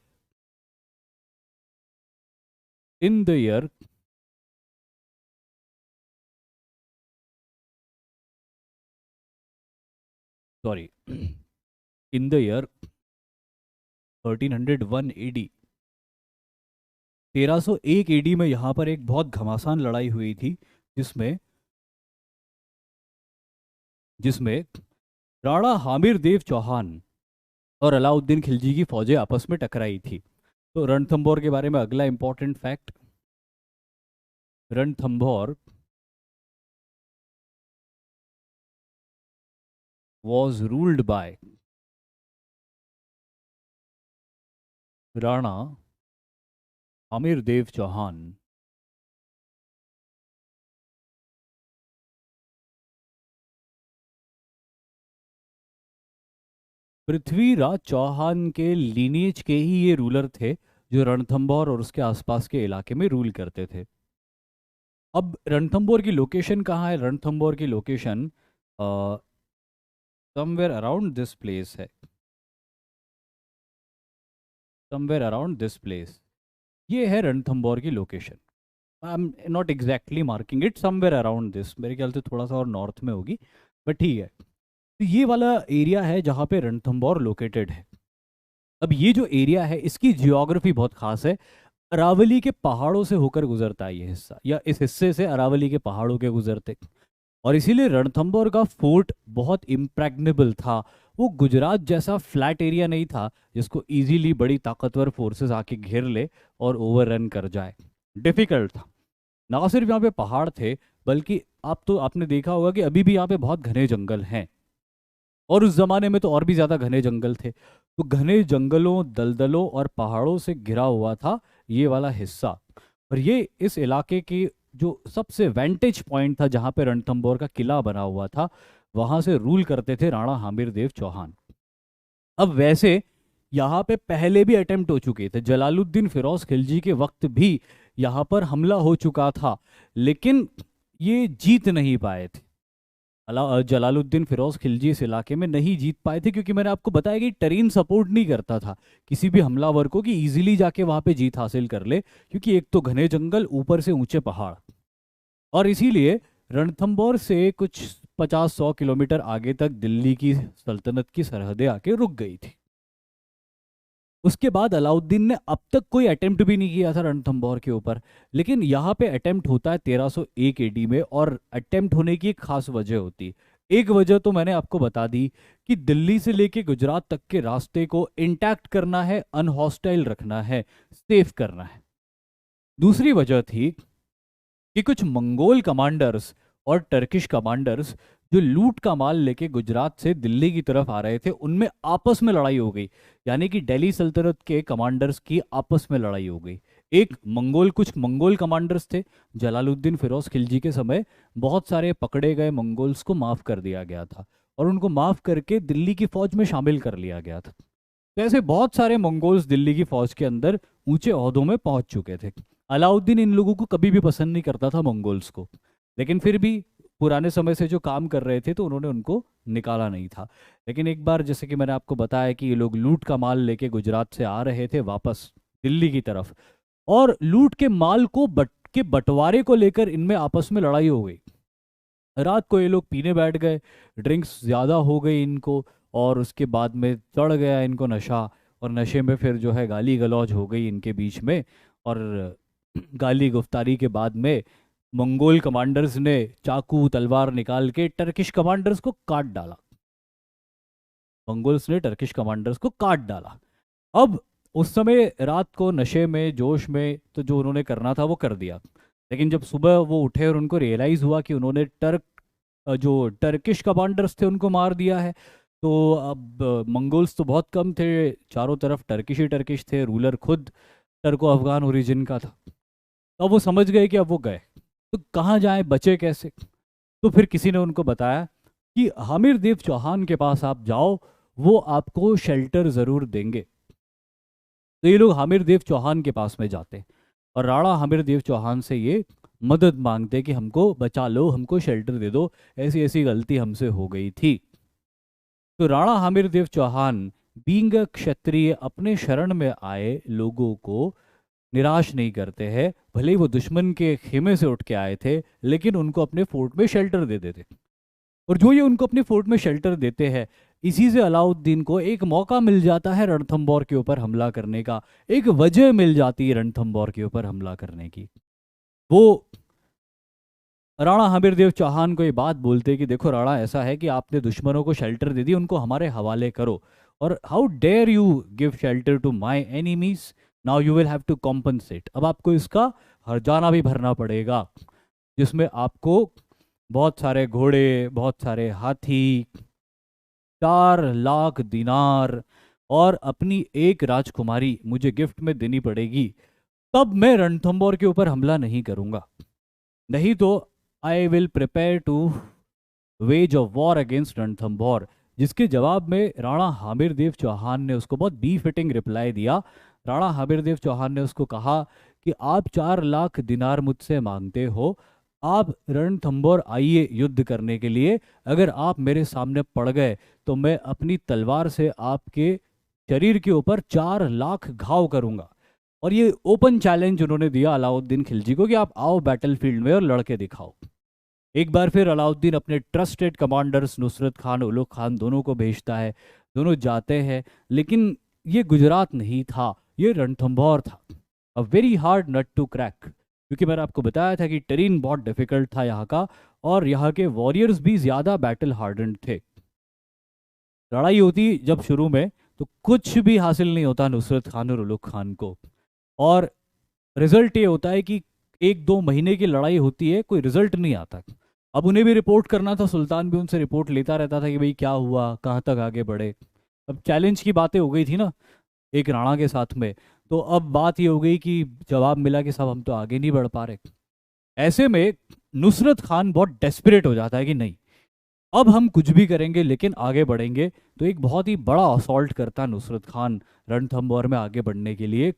in the year sorry in the year 1301 AD. 1301 AD में यहाँ पर एक बहुत घमासान लड़ाई हुई थी, जिसमें जिसमें राणा हामिर देव चौहान और अलाउद्दीन खिलजी की फौजें आपस में टकराई थी। तो रणथंभौर के बारे में अगला important fact, Ranthambore was ruled by Rana Amir Dev Chauhan. Prithviraj Chauhan के लीनिएज के ही ये रूलर थे, जो रणथंभौर और उसके आसपास के इलाके में रूल करते थे। अब रणथंभौर की लोकेशन कहाँ है? रणथंभौर की location somewhere around this place है, समवेयर अराउंड दिस प्लेस। ये है रणथंभौर की location. I am not exactly marking it, somewhere around this, मेरे ख्याल से थोड़ा सा और नॉर्थ में होगी, बट ठीक है। तो ये वाला एरिया है जहाँ पे रणथंभौर लोकेटेड है। अब ये जो एरिया है इसकी जियोग्राफी बहुत खास है। अरावली के पहाड़ों से होकर गुजरता है ये हिस्सा, या इस हिस्से से अरावली के पहाड़ों के गुजरते, और इसीलिए रणथंभौर का फोर्ट बहुत इम्प्रैग्नेबल था। वो गुजरात जैसा फ्लैट एरिया नहीं था जिसको इजीली बड़ी ताकतवर फोर्सेस आके घेर ले और ओवररन कर जाए। डिफिकल्ट था। ना सिर्फ यहाँ पे पहाड़ थे, बल्कि आपने देखा होगा कि अभी भी यहाँ पे बहुत घने जंगल हैं, और उस जमाने में तो और भी ज्यादा घने जंगल थे। तो घने जंगलों, दलदलों और पहाड़ों से घिरा हुआ था ये वाला हिस्सा। और ये इस इलाके की जो सबसे वेंटेज पॉइंट था, जहाँ पे रणथंभौर का किला बना हुआ था, वहां से रूल करते थे राणा हामिर देव चौहान। अब वैसे यहाँ पे पहले भी अटेम्प्ट हो चुके थे, जलालुद्दीन फिरोज खिलजी के वक्त भी यहाँ पर हमला हो चुका था, लेकिन ये जीत नहीं पाए थे। जलालुद्दीन फिरोज खिलजी इस इलाके में नहीं जीत पाए थे, क्योंकि मैंने आपको बताया कि टेरेन सपोर्ट नहीं करता था किसी भी हमलावर को कि इजीली जाके वहां पे जीत हासिल कर ले, क्योंकि एक तो घने जंगल, ऊपर से ऊंचे पहाड़। और इसीलिए रणथंभौर से कुछ 50-100 किलोमीटर आगे तक दिल्ली की सल्तनत की सरहदें आके रुक गई थी। उसके बाद अलाउद्दीन ने अब तक कोई अटेम्प्ट भी नहीं किया था रणथंभौर के ऊपर, लेकिन यहाँ पे अटेम्प्ट होता है 1301 एडी में, और अटेम्प्ट होने की एक खास वजह होती है। एक वजह तो मैंने आपको बता दी कि दिल्ली से लेके गुजरात तक के रास्ते को इंटैक्ट करना है, अनहॉस्टाइल रखना है, सेफ करना है। दूसरी वजह थी कि कुछ मंगोल कमांडर्स और टर्किश कमांडर्स जो लूट का माल लेके गुजरात से दिल्ली की तरफ आ रहे थे, उनमें आपस में लड़ाई हो गई। यानी कि दिल्ली सल्तनत के कमांडर्स की आपस में लड़ाई हो गई। कुछ मंगोल कमांडर्स थे, जलालुद्दीन फिरोज खिलजी के समय बहुत सारे पकड़े गए मंगोल्स को माफ कर दिया गया था, और उनको माफ करके दिल्ली की फौज में शामिल कर लिया गया था। तो ऐसे बहुत सारे मंगोल्स दिल्ली की फौज के अंदर ऊंचे ओहदों में पहुंच चुके थे। अलाउद्दीन इन लोगों को कभी भी पसंद नहीं करता था, मंगोल्स को, लेकिन फिर भी पुराने समय से जो काम कर रहे थे तो उन्होंने उनको निकाला नहीं था। लेकिन एक बार, जैसे कि मैंने आपको बताया कि ये लोग लूट का माल लेके गुजरात से आ रहे थे वापस दिल्ली की तरफ, और लूट के माल को बंटवारे को लेकर इनमें आपस में लड़ाई हो गई। रात को ये लोग पीने बैठ गए, ड्रिंक्स ज़्यादा हो गई इनको, और उसके बाद में चढ़ गया इनको नशा, और नशे में फिर जो है गाली गलौज हो गई इनके बीच में। और गाली गुफ्तारी के बाद में मंगोल कमांडर्स ने चाकू तलवार निकाल के टर्किश कमांडर्स को काट डाला। मंगोल्स ने टर्किश कमांडर्स को काट डाला। अब उस समय रात को नशे में, जोश में, तो जो उन्होंने करना था वो कर दिया। लेकिन जब सुबह वो उठे और उनको रियलाइज हुआ कि उन्होंने जो टर्किश कमांडर्स थे उनको मार दिया है, तो अब मंगोल्स तो बहुत कम थे, चारों तरफ टर्किश ही टर्किश थे, रूलर खुद टर्को अफगान ओरिजिन का था। तो अब वो समझ गए कि अब वो गए, तो कहाँ जाएं, बचे कैसे। तो फिर किसी ने उनको बताया कि हामिर देव चौहान के पास आप जाओ, वो आपको शेल्टर ज़रूर देंगे। तो ये लोग हामिर देव चौहान के पास में जाते, और राणा हामिर देव चौहान से ये मदद मांगते कि हमको बचा लो, हमको शेल्टर दे दो, ऐसी ऐसी गलती हमसे हो गई थी। तो राणा हामिर देव चौहान, बीइंग अ क्षत्रिय, अपने शरण में आए लोगों को निराश नहीं करते हैं। भले ही वो दुश्मन के खेमे से उठ के आए थे, लेकिन उनको अपने फोर्ट में शेल्टर दे देते। और जो ये उनको अपने फोर्ट में शेल्टर देते हैं, इसी से अलाउद्दीन को एक मौका मिल जाता है रणथंभौर के ऊपर हमला करने का, एक वजह मिल जाती है रणथंभौर के ऊपर हमला करने की। वो राणा हमीर देव चौहान को ये बात बोलते कि देखो राणा, ऐसा है कि आपने दुश्मनों को शेल्टर दे दी, उनको हमारे हवाले करो, और how dare you give shelter to my enemies, now you will have to compensate. अब आपको इसका हर्जाना भी भरना पड़ेगा, जिसमें आपको बहुत सारे घोड़े, बहुत सारे हाथी, 4 लाख दिनार और अपनी एक राजकुमारी मुझे गिफ्ट में देनी पड़ेगी। तब मैं रणथंभौर के ऊपर हमला नहीं करूंगा, नहीं तो I will prepare to wage of war against Ranthambore. जिसके जवाब में राणा हामिर देव चौहान ने उसको बहुत बी फिटिंग रिप्लाई दिया। राणा हामिर देव चौहान ने उसको कहा कि आप 4 लाख दिनार मुझसे मांगते हो, आप रणथंभौर आइए युद्ध करने के लिए, अगर आप मेरे सामने पड़ गए तो मैं अपनी तलवार से आपके शरीर के ऊपर 4 लाख घाव करूंगा। और ये ओपन चैलेंज उन्होंने दिया अलाउद्दीन खिलजी को कि आप आओ बैटलफील्ड में और लड़के दिखाओ। एक बार फिर अलाउद्दीन अपने ट्रस्टेड कमांडर्स नुसरत खान, उलुग खान दोनों को भेजता है। दोनों जाते हैं, लेकिन ये गुजरात नहीं था, ये रणथंभौर था। A very hard nut to crack, क्योंकि मैंने आपको बताया था कि टेरेन बहुत डिफिकल्ट था यहाँ का, और यहाँ के वॉरियर्स भी ज़्यादा बैटल हार्डन्ड थे। लड़ाई होती जब शुरू में, तो कुछ भी हासिल नहीं होता नुसरत खान और उलुग खान को, और रिजल्ट ये होता है कि 1-2 महीने की लड़ाई होती है, कोई रिजल्ट नहीं आता। अब उन्हें भी रिपोर्ट करना था, सुल्तान भी उनसे रिपोर्ट लेता रहता था कि भाई क्या हुआ, कहाँ तक आगे बढ़े। अब चैलेंज की बातें हो गई थी ना एक राणा के साथ में, तो अब बात ये हो गई कि जवाब मिला कि साहब हम तो आगे नहीं बढ़ पा रहे। ऐसे में नुसरत खान बहुत डेस्परेट हो जाता है कि नहीं, अब हम कुछ भी करेंगे लेकिन आगे बढ़ेंगे। तो एक बहुत ही बड़ा असॉल्ट करता है नुसरत खान रणथंभौर में आगे बढ़ने के लिए।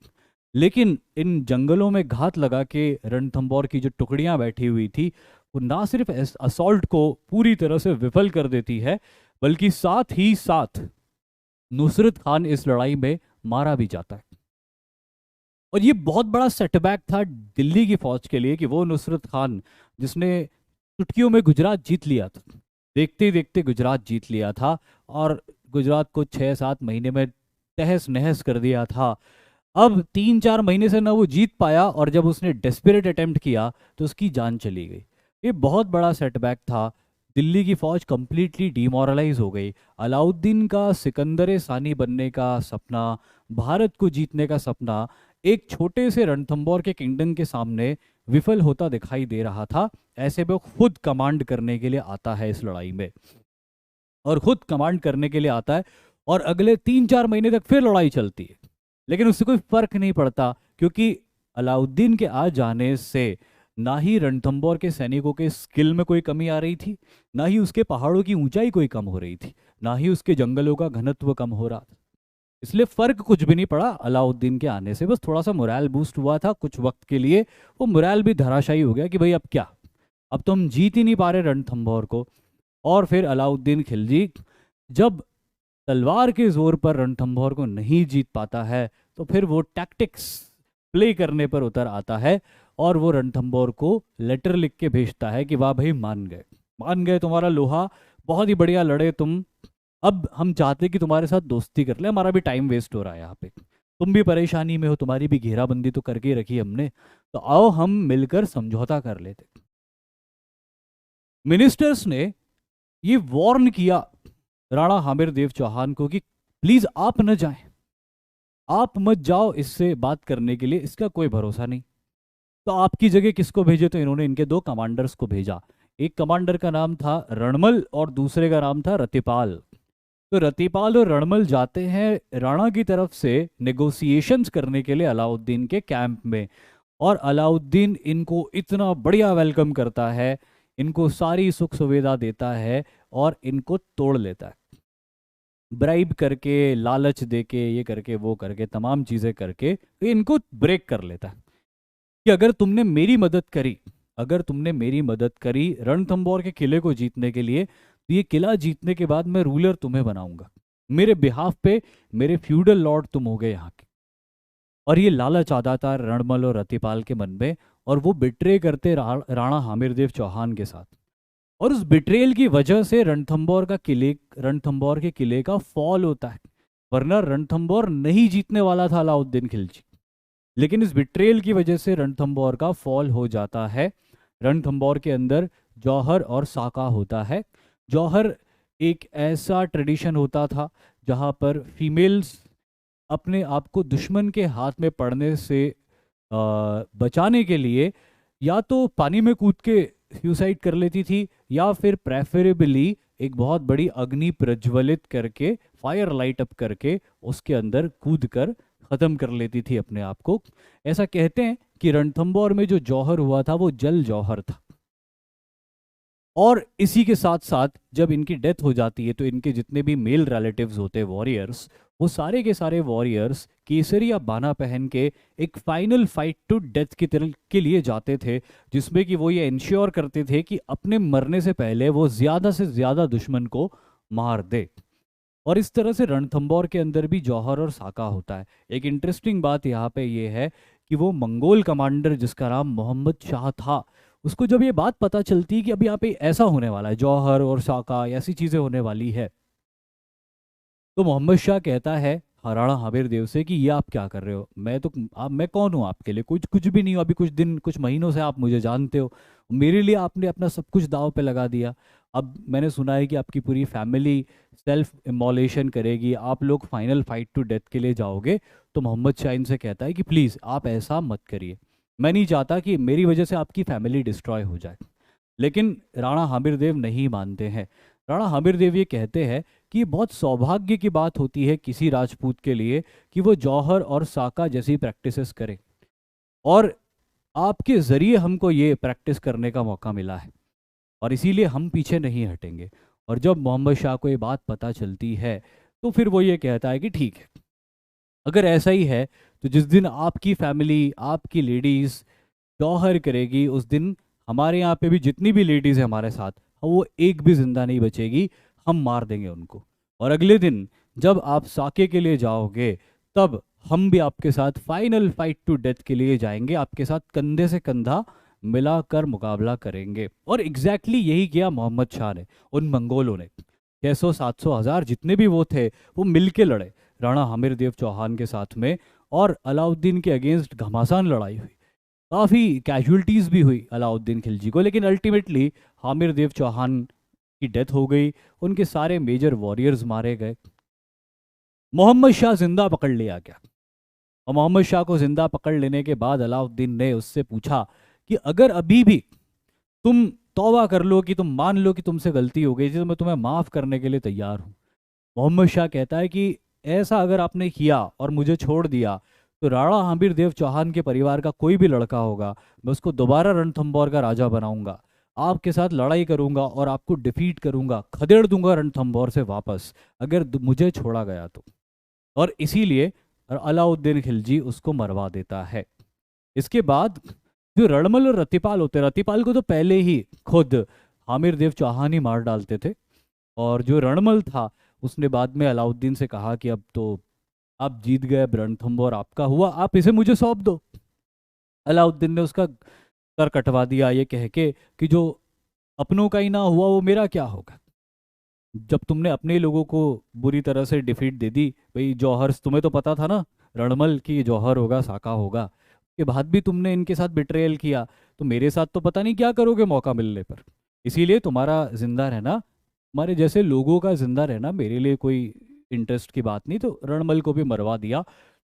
लेकिन इन जंगलों में घात लगा के रणथंभौर की जो टुकड़ियां बैठी हुई थी, वो ना सिर्फ असॉल्ट को पूरी तरह से विफल कर देती है, बल्कि साथ ही साथ नुसरत खान इस लड़ाई में मारा भी जाता है। और ये बहुत बड़ा सेटबैक था दिल्ली की फौज के लिए कि वो नुसरत खान जिसने चुटकियों में गुजरात जीत लिया था, देखते ही देखते गुजरात जीत लिया था और गुजरात को 6-7 महीने में तहस नहस कर दिया था। अब 3-4 महीने से ना वो जीत पाया, और जब उसने डेस्परेट अटेम्प्ट किया तो उसकी जान चली गई। ये बहुत बड़ा सेटबैक था। दिल्ली की फौज कंप्लीटली डिमोरलाइज हो गई। अलाउद्दीन का सिकंदर सानी बनने का सपना, भारत को जीतने का सपना, एक छोटे से रणथंभौर के किंगडम के सामने विफल होता दिखाई दे रहा था। ऐसे में वो खुद कमांड करने के लिए आता है इस लड़ाई में, और खुद कमांड करने के लिए आता है, और अगले 3-4 महीने तक फिर लड़ाई चलती है। लेकिन उससे कोई फर्क नहीं पड़ता, क्योंकि अलाउद्दीन के आ जाने से ना ही रणथंभौर के सैनिकों के स्किल में कोई कमी आ रही थी, ना ही उसके पहाड़ों की ऊंचाई कोई कम हो रही थी, ना ही उसके जंगलों का घनत्व कम हो रहा था। इसलिए फर्क कुछ भी नहीं पड़ा अलाउद्दीन के आने से, बस थोड़ा सा मोरल बूस्ट हुआ था कुछ वक्त के लिए। वो मोरल भी धराशायी हो गया कि भाई अब क्या, अब तो हम जीत ही नहीं पा रहे रणथंभौर को। और फिर अलाउद्दीन खिलजी जब तलवार के जोर पर रणथंभौर को नहीं जीत पाता है, तो फिर वो टैक्टिक्स प्ले करने पर उतर आता है, और वो रणथंभौर को लेटर लिख के भेजता है कि वाह भाई मान गए तुम्हारा लोहा, बहुत ही बढ़िया लड़े तुम। अब हम चाहते कि तुम्हारे साथ दोस्ती कर ले, हमारा भी टाइम वेस्ट हो रहा है यहाँ पे, तुम भी परेशानी में हो, तुम्हारी भी घेराबंदी तो करके ही रखी हमने, तो आओ हम मिलकर समझौता कर लेते। मिनिस्टर्स ने ये वार्न किया राणा हामिर देव चौहान को कि प्लीज आप न जाएं, आप मत जाओ इससे बात करने के लिए, इसका कोई भरोसा नहीं। तो आपकी जगह किसको भेजे, तो इन्होंने इनके 2 कमांडर्स को भेजा। एक कमांडर का नाम था रणमल और दूसरे का नाम था रतिपाल। तो रतिपाल और रणमल जाते हैं राणा की तरफ से नेगोशिएशंस करने के लिए अलाउद्दीन के कैंप में, और अलाउद्दीन इनको इतना बढ़िया वेलकम करता है, इनको सारी सुख सुविधा देता है, और इनको तोड़ लेता है ब्राइब करके, लालच देके, ये करके वो करके, तमाम चीज़ें करके इनको ब्रेक कर लेता है कि अगर तुमने मेरी मदद करी, अगर तुमने मेरी मदद करी रणथंभौर के किले को जीतने के लिए, तो ये किला जीतने के बाद मैं रूलर तुम्हें बनाऊंगा, मेरे बिहाफ पे मेरे फ्यूडल लॉर्ड तुम हो गए यहाँ के। और ये लालच आता था रणमल और रतिपाल के मन में, और वो बिट्रे करते राणा हामिरदेव चौहान के साथ। और उस बिट्रेल की वजह से रणथंभौर के किले का फॉल होता है। वरना रणथंभौर नहीं जीतने वाला था अलाउद्दीन खिलजी, लेकिन इस बिट्रेल की वजह से रणथंभौर का फॉल हो जाता है। रणथंभौर के अंदर जौहर और साका होता है। जौहर एक ऐसा ट्रेडिशन होता था जहाँ पर फीमेल्स अपने आप को दुश्मन के हाथ में पड़ने से बचाने के लिए या तो पानी में कूद के सुसाइड कर लेती थी, या फिर प्रेफरेबली एक बहुत बड़ी अग्नि प्रज्वलित करके, फायर लाइट अप करके उसके अंदर कूद कर खत्म कर लेती थी अपने आप को। ऐसा कहते हैं कि रणथंभौर में जो जौहर हुआ था वो जल जौहर था। और इसी के साथ साथ जब इनकी डेथ हो जाती है, तो इनके जितने भी मेल रिलेटिव्स होते हैं वॉरियर्स, वो सारे के सारे वॉरियर्स केसरी या बाना पहन के एक फाइनल फाइट टू डेथ की तरह के लिए जाते थे, जिसमें कि वो ये इंश्योर करते थे कि अपने मरने से पहले वो ज़्यादा से ज़्यादा दुश्मन को मार दे। और इस तरह से रणथंभौर के अंदर भी जौहर और साका होता है। एक इंटरेस्टिंग बात यहाँ पे ये है कि वो मंगोल कमांडर जिसका नाम मोहम्मद शाह था, उसको जब ये बात पता चलती है कि अभी यहाँ पे ऐसा होने वाला है, जौहर और साका ऐसी चीज़ें होने वाली है, तो मोहम्मद शाह कहता है राणा हामिर देव से कि ये आप क्या कर रहे हो, मैं कौन हूँ आपके लिए, कुछ कुछ भी नहीं हूँ, अभी कुछ दिन कुछ महीनों से आप मुझे जानते हो, मेरे लिए आपने अपना सब कुछ दांव पे लगा दिया। अब मैंने सुना है कि आपकी पूरी फैमिली सेल्फ इमोलेशन करेगी, आप लोग फाइनल फाइट टू डेथ के लिए जाओगे। तो मोहम्मद शाह इनसे कहता है कि प्लीज़ आप ऐसा मत करिए, मैं नहीं चाहता कि मेरी वजह से आपकी फैमिली डिस्ट्रॉय हो जाए। लेकिन राणा हामिर देव नहीं मानते हैं। राणा हामिर देव ये कहते हैं कि ये बहुत सौभाग्य की बात होती है किसी राजपूत के लिए कि वो जौहर और साका जैसी प्रैक्टिसेस करे, और आपके ज़रिए हमको ये प्रैक्टिस करने का मौका मिला है, और इसीलिए हम पीछे नहीं हटेंगे। और जब मोहम्मद शाह को ये बात पता चलती है तो फिर वो ये कहता है कि ठीक है, अगर ऐसा ही है तो जिस दिन आपकी फैमिली, आपकी लेडीज़ जौहर करेगी, उस दिन हमारे यहाँ पे भी जितनी भी लेडीज़ है हमारे साथ, वो एक भी जिंदा नहीं बचेगी, हम मार देंगे उनको। और अगले दिन जब आप साके के लिए जाओगे, तब हम भी आपके साथ फाइनल फाइट टू डेथ के लिए जाएंगे, आपके साथ कंधे से कंधा मिलाकर मुकाबला करेंगे। और एग्जैक्टली यही किया मोहम्मद शाह ने, उन मंगोलों ने। 600 700 हज़ार जितने भी वो थे, वो मिल के लड़े राणा हामिर देव चौहान के साथ में, और अलाउद्दीन के अगेंस्ट घमासान लड़ाई हुई। काफ़ी कैजुअलिटीज़ भी हुई अलाउद्दीन खिलजी को, लेकिन अल्टीमेटली हामिर देव चौहान की डेथ हो गई, उनके सारे मेजर वॉरियर्स मारे गए, मोहम्मद शाह जिंदा पकड़ लिया गया। और मोहम्मद शाह को जिंदा पकड़ लेने के बाद अलाउद्दीन ने उससे पूछा कि अगर अभी भी तुम तौबा कर लो, कि तुम मान लो कि तुमसे गलती हो गई थी, तो मैं तुम्हें माफ़ करने के लिए तैयार हूँ। मोहम्मद शाह कहता है कि ऐसा अगर आपने किया और मुझे छोड़ दिया, तो राणा हमीर देव चौहान के परिवार का कोई भी लड़का होगा, मैं उसको दोबारा रणथंभौर का राजा बनाऊंगा, आपके साथ लड़ाई करूंगा और आपको डिफीट करूंगा, खदेड़ दूंगा रणथंभौर से वापस, अगर मुझे छोड़ा गया तो। और इसीलिए अलाउद्दीन खिलजी उसको मरवा देता है। इसके बाद जो रणमल और रतिपाल होते हैं, रतिपाल को तो पहले ही खुद हामिर देव चौहान ही मार डालते थे, और जो रणमल था उसने बाद में अलाउद्दीन से कहा कि अब तो आप जीत गए, रणथंभौर आपका हुआ, आप इसे मुझे सौंप दो। अलाउद्दीन ने उसका सर कटवा दिया ये कह के कि जो अपनों का ही ना हुआ वो मेरा क्या होगा। जब तुमने अपने लोगों को बुरी तरह से डिफीट दे दी, भाई जौहर तुम्हें तो पता था ना रणमल की जौहर होगा साका होगा, के बाद भी तुमने इनके साथ बिट्रेयल किया, तो मेरे साथ तो पता नहीं क्या करोगे मौका मिलने पर। इसीलिए तुम्हारा जिंदा रहना, हमारे जैसे लोगों का जिंदा रहना मेरे लिए कोई इंटरेस्ट की बात नहीं, तो रणमल को भी मरवा दिया।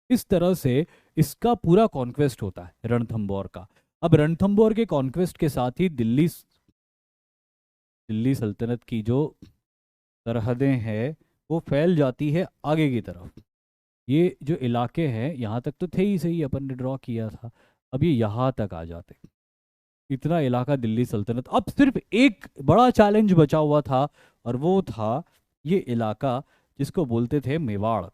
इस तरह से इसका पूरा कॉन्क्वेस्ट होता है रणथंभौर का। अब रणथंभौर के कॉन्क्वेस्ट के साथ ही दिल्ली दिल्ली सल्तनत की जो सरहदें हैं वो फैल जाती है आगे की तरफ। ये जो इलाके हैं यहाँ तक तो थे ही सही, अपन ने ड्रॉ किया था, अब ये यहाँ तक आ जाते, इतना इलाका दिल्ली सल्तनत। अब सिर्फ एक बड़ा चैलेंज बचा हुआ था, और वो था ये इलाका जिसको बोलते थे मेवाड़।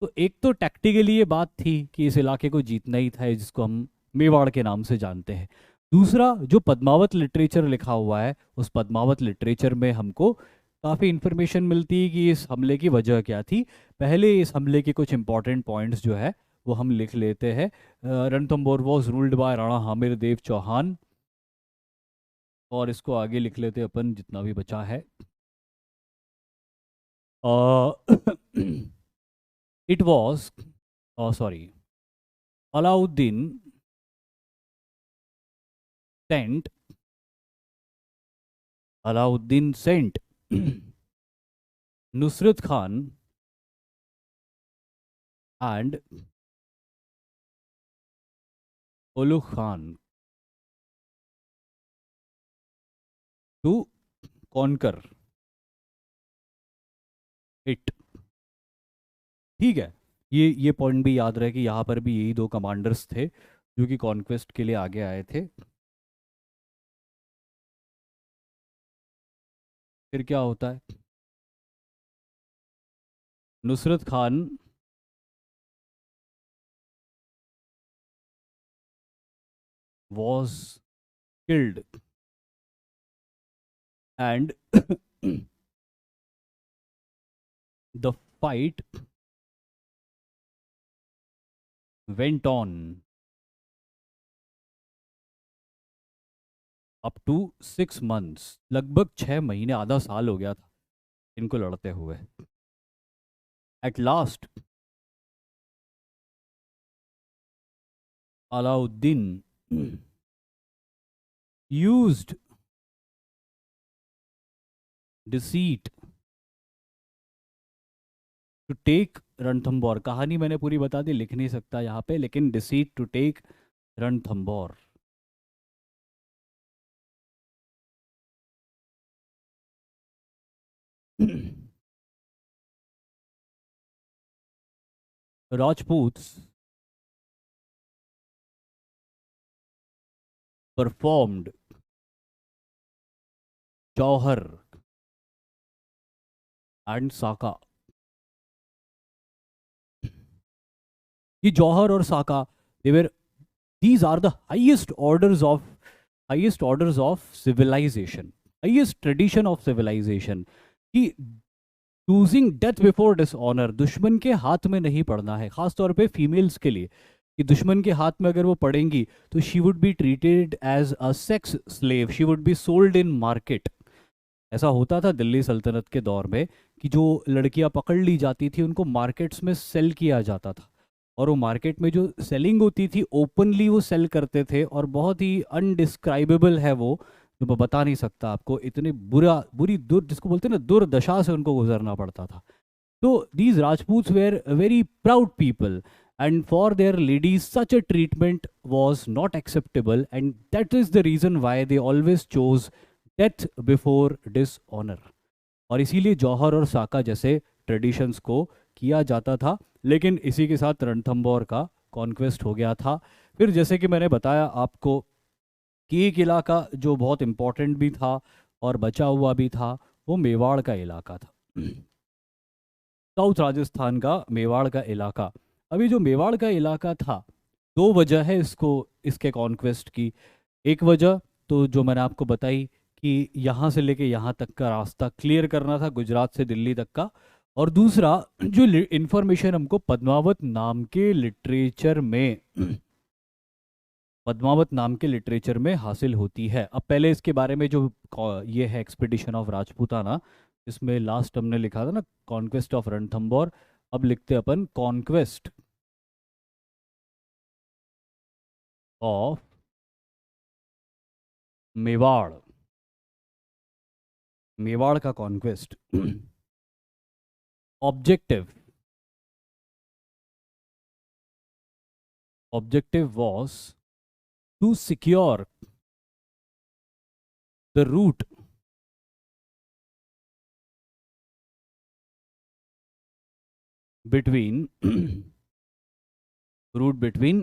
तो एक तो टैक्टिकली ये बात थी कि इस इलाके को जीतना ही था, जिसको हम मेवाड़ के नाम से जानते हैं। दूसरा, जो पद्मावत लिटरेचर लिखा हुआ है, उस पद्मावत लिटरेचर में हमको काफ़ी इंफॉर्मेशन मिलती है कि इस हमले की वजह क्या थी। पहले इस हमले के कुछ इंपॉर्टेंट पॉइंट्स जो है वो हम लिख लेते हैं। Ranthambore was ruled by Rana Hamir Dev Chauhan, और इसको आगे लिख लेते हैं अपन जितना भी बचा है। It was, sorry, Alauddin sent Alauddin sent Nusrat Khan and Ulugh Khan to conquer it. ठीक है, ये पॉइंट भी याद रहे कि यहाँ पर भी यही दो कमांडर्स थे जो कि कॉन्क्वेस्ट के लिए आगे आए थे। फिर क्या होता है, Nusrat Khan was killed and the fight went on up to 6 months. लगभग 6 महीने, आधा साल हो गया था इनको लड़ते हुए। At last Alauddin used deceit to take Ranthambore. कहानी मैंने पूरी बता दी, लिख नहीं सकता यहाँ पे, लेकिन deceit to take Ranthambore. Rajputs performed Jauhar and Saka. ये जौहर और साका, they were, these are the highest orders of civilization, highest tradition of civilization, कि चूजिंग डेथ बिफोर डिसऑनर, दुश्मन के हाथ में नहीं पड़ना है, खासतौर पे फीमेल्स के लिए, कि दुश्मन के हाथ में अगर वो पड़ेंगी तो she would be treated as a sex slave, she would be sold in market. ऐसा होता था दिल्ली सल्तनत के दौर में कि जो लड़कियां पकड़ ली जाती थी उनको मार्केट्स में सेल किया जाता था, और वो मार्केट में जो सेलिंग होती थी ओपनली वो सेल करते थे, और बहुत ही अनडिस्क्राइबेबल है वो, जो मैं बता नहीं सकता आपको, इतने बुरी दुर जिसको बोलते हैं ना दुर्दशा से उनको गुजरना पड़ता था। तो these Rajputs were very proud people, and for their ladies such a treatment was not acceptable, and that is the reason why they always chose death before dishonor, और इसीलिए जौहर और साका जैसे ट्रेडिशंस को किया जाता था। लेकिन इसी के साथ रणथंबोर का कॉन्क्वेस्ट हो गया था। फिर जैसे कि मैंने बताया आपको कि एक इलाका जो बहुत इम्पोर्टेंट भी था और बचा हुआ भी था, वो मेवाड़ का इलाका था। साउथ राजस्थान का मेवाड़ का इलाका। अभी जो मेवाड़ का इलाका था, दो वजह है इसको, इसके कॉन्क्वेस्ट की। एक वजह तो जो मैंने आपको बताई कि यहाँ से लेके यहाँ तक का रास्ता क्लियर करना था, गुजरात से दिल्ली तक का। और दूसरा जो इंफॉर्मेशन हमको पद्मावत नाम के लिटरेचर में पद्मावत नाम के लिटरेचर में हासिल होती है। अब पहले इसके बारे में जो ये है एक्सपीडिशन ऑफ राजपूताना, इसमें लास्ट हमने लिखा था ना कॉन्क्वेस्ट ऑफ रणथंबोर, अब लिखते अपन कॉन्क्वेस्ट ऑफ मेवाड़, मेवाड़ का conquest. Objective, objective was to secure the route between route between,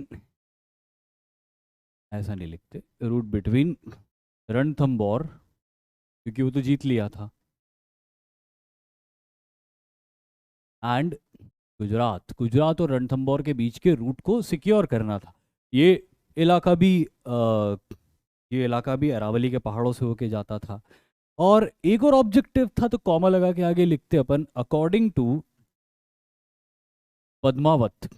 ऐसा नहीं लिखते, रूट बिटवीन रणथंबोर, क्योंकि वो तो जीत लिया था, एंड गुजरात, गुजरात और रणथंबोर के बीच के रूट को सिक्योर करना था। ये इलाका भी ये इलाका भी अरावली के पहाड़ों से होके जाता था। और एक और ऑब्जेक्टिव था, तो कॉमा लगा के आगे लिखते अपन, according to Padmavat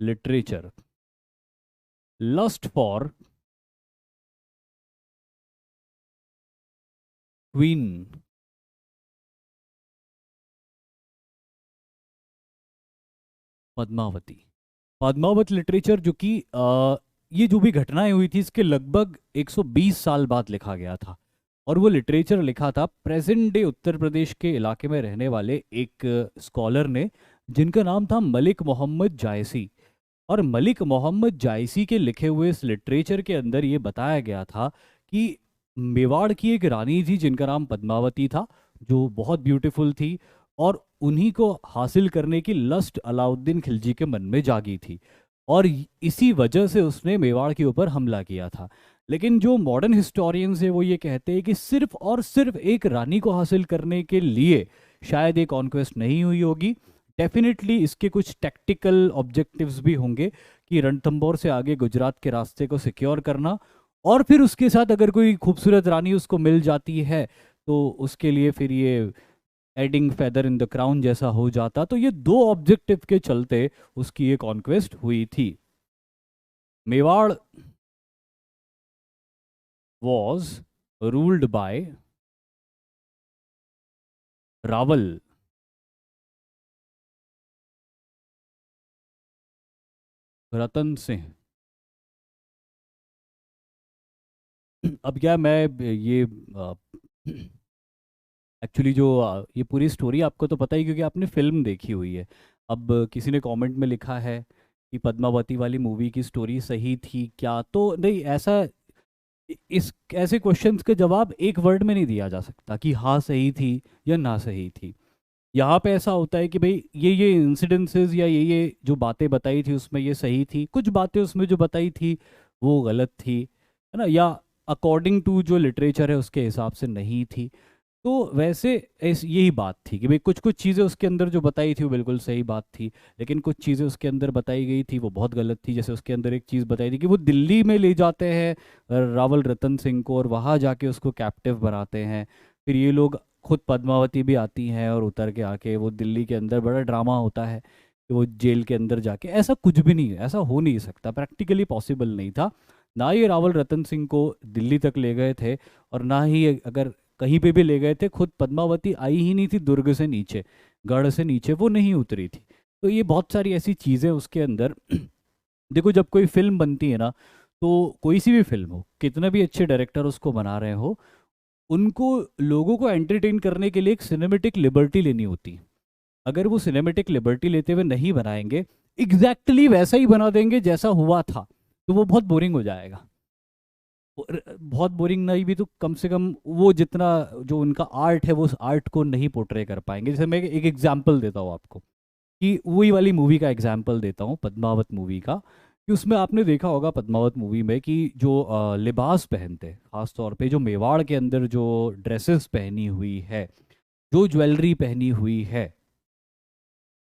literature, lust for queen Padmavati, Padmavat literature, जो कि ये जो भी घटनाएं हुई थी इसके लगभग 120 साल बाद लिखा गया था। और वो लिटरेचर लिखा था प्रेजेंट डे उत्तर प्रदेश के इलाके में रहने वाले एक स्कॉलर ने, जिनका नाम था मलिक मोहम्मद जायसी। और मलिक मोहम्मद जायसी के लिखे हुए इस लिटरेचर के अंदर ये बताया गया था कि मेवाड़ की एक रानी थी जिनका नाम पद्मावती था, जो बहुत ब्यूटीफुल थी, और उन्हीं को हासिल करने की लस्ट अलाउद्दीन खिलजी के मन में जागी थी, और इसी वजह से उसने मेवाड़ के ऊपर हमला किया था। लेकिन जो मॉडर्न हिस्टोरियंस है वो ये कहते हैं कि सिर्फ और सिर्फ एक रानी को हासिल करने के लिए शायद ये कॉन्क्वेस्ट नहीं हुई होगी। डेफिनेटली इसके कुछ टैक्टिकल ऑब्जेक्टिव्स भी होंगे कि रणथंबोर से आगे गुजरात के रास्ते को सिक्योर करना, और फिर उसके साथ अगर कोई खूबसूरत रानी उसको मिल जाती है तो उसके लिए फिर ये adding feather in the crown जैसा हो जाता। तो ये दो ऑब्जेक्टिव के चलते उसकी ये कॉन्क्वेस्ट हुई थी। Mewar was ruled by Rawal Ratan Singh. अब क्या मैं ये एक्चुअली जो ये पूरी स्टोरी आपको तो पता ही, क्योंकि आपने फिल्म देखी हुई है। अब किसी ने कमेंट में लिखा है कि पद्मावती वाली मूवी की स्टोरी सही थी क्या, तो नहीं, ऐसा इस ऐसे क्वेश्चंस के जवाब एक वर्ड में नहीं दिया जा सकता कि हाँ सही थी या ना सही थी। यहाँ पे ऐसा होता है कि भाई ये इंसिडेंसेस या ये जो बातें बताई थी उसमें ये सही थी, कुछ बातें उसमें जो बताई थी वो गलत थी, है ना, या अकॉर्डिंग टू जो लिटरेचर है उसके हिसाब से नहीं थी। तो वैसे यही बात थी कि भाई कुछ कुछ चीज़ें उसके अंदर जो बताई थी वो बिल्कुल सही बात थी, लेकिन कुछ चीज़ें उसके अंदर बताई गई थी वो बहुत गलत थी। जैसे उसके अंदर एक चीज़ बताई थी कि वो दिल्ली में ले जाते हैं रावल रतन सिंह को और वहाँ जाके उसको कैप्टिव बनाते हैं। फिर ये लोग खुद पद्मावती भी आती हैं और उतर के आके वो दिल्ली के अंदर बड़ा ड्रामा होता है कि वो जेल के अंदर जाके, ऐसा कुछ भी नहीं है, ऐसा हो नहीं सकता, प्रैक्टिकली पॉसिबल नहीं था। ना ये रावल रतन सिंह को दिल्ली तक ले गए थे, और ना ही अगर कहीं पे भी ले गए थे, खुद पद्मावती आई ही नहीं थी दुर्ग से नीचे, गढ़ से नीचे वो नहीं उतरी थी। तो ये बहुत सारी ऐसी चीज़ें उसके अंदर देखो जब कोई फिल्म बनती है ना, तो कोई सी भी फिल्म हो, कितना भी अच्छे डायरेक्टर उसको बना रहे हो, उनको लोगों को एंटरटेन करने के लिए एक सिनेमेटिक लिबर्टी लेनी होती है। अगर वो सिनेमेटिक लिबर्टी लेते हुए नहीं बनाएंगे, एग्जैक्टली वैसा ही बना देंगे जैसा हुआ था, तो वो बहुत बोरिंग हो जाएगा। बहुत बोरिंग नहीं भी तो कम से कम वो जितना जो उनका आर्ट है वो उस आर्ट को नहीं पोर्ट्रे कर पाएंगे। जैसे मैं एक एग्जांपल देता हूँ आपको, कि वही वाली मूवी का एग्जांपल देता हूँ, पद्मावत मूवी का, कि उसमें आपने देखा होगा पद्मावत मूवी में कि जो लिबास पहनते, खास तौर पे जो मेवाड़ के अंदर जो ड्रेसेस पहनी हुई है, जो ज्वेलरी पहनी हुई है,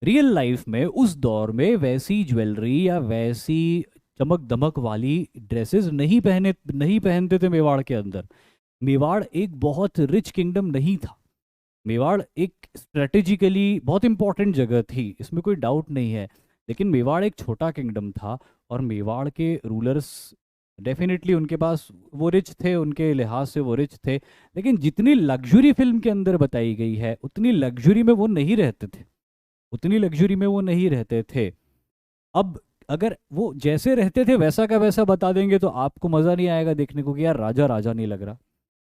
रियल लाइफ में उस दौर में वैसी ज्वेलरी या वैसी चमक दमक वाली ड्रेसेस नहीं पहनते थे मेवाड़ के अंदर। मेवाड़ एक बहुत रिच किंगडम नहीं था। मेवाड़ एक स्ट्रेटेजिकली बहुत इंपॉर्टेंट जगह थी, इसमें कोई डाउट नहीं है, लेकिन मेवाड़ एक छोटा किंगडम था। और मेवाड़ के रूलर्स डेफिनेटली उनके पास वो रिच थे, उनके लिहाज से वो रिच थे, लेकिन जितनी लग्जरी फिल्म के अंदर बताई गई है उतनी लग्जरी में वो नहीं रहते थे, उतनी लग्जरी में वो नहीं रहते थे। अब अगर वो जैसे रहते थे वैसा का वैसा बता देंगे तो आपको मज़ा नहीं आएगा देखने को कि यार राजा राजा नहीं लग रहा,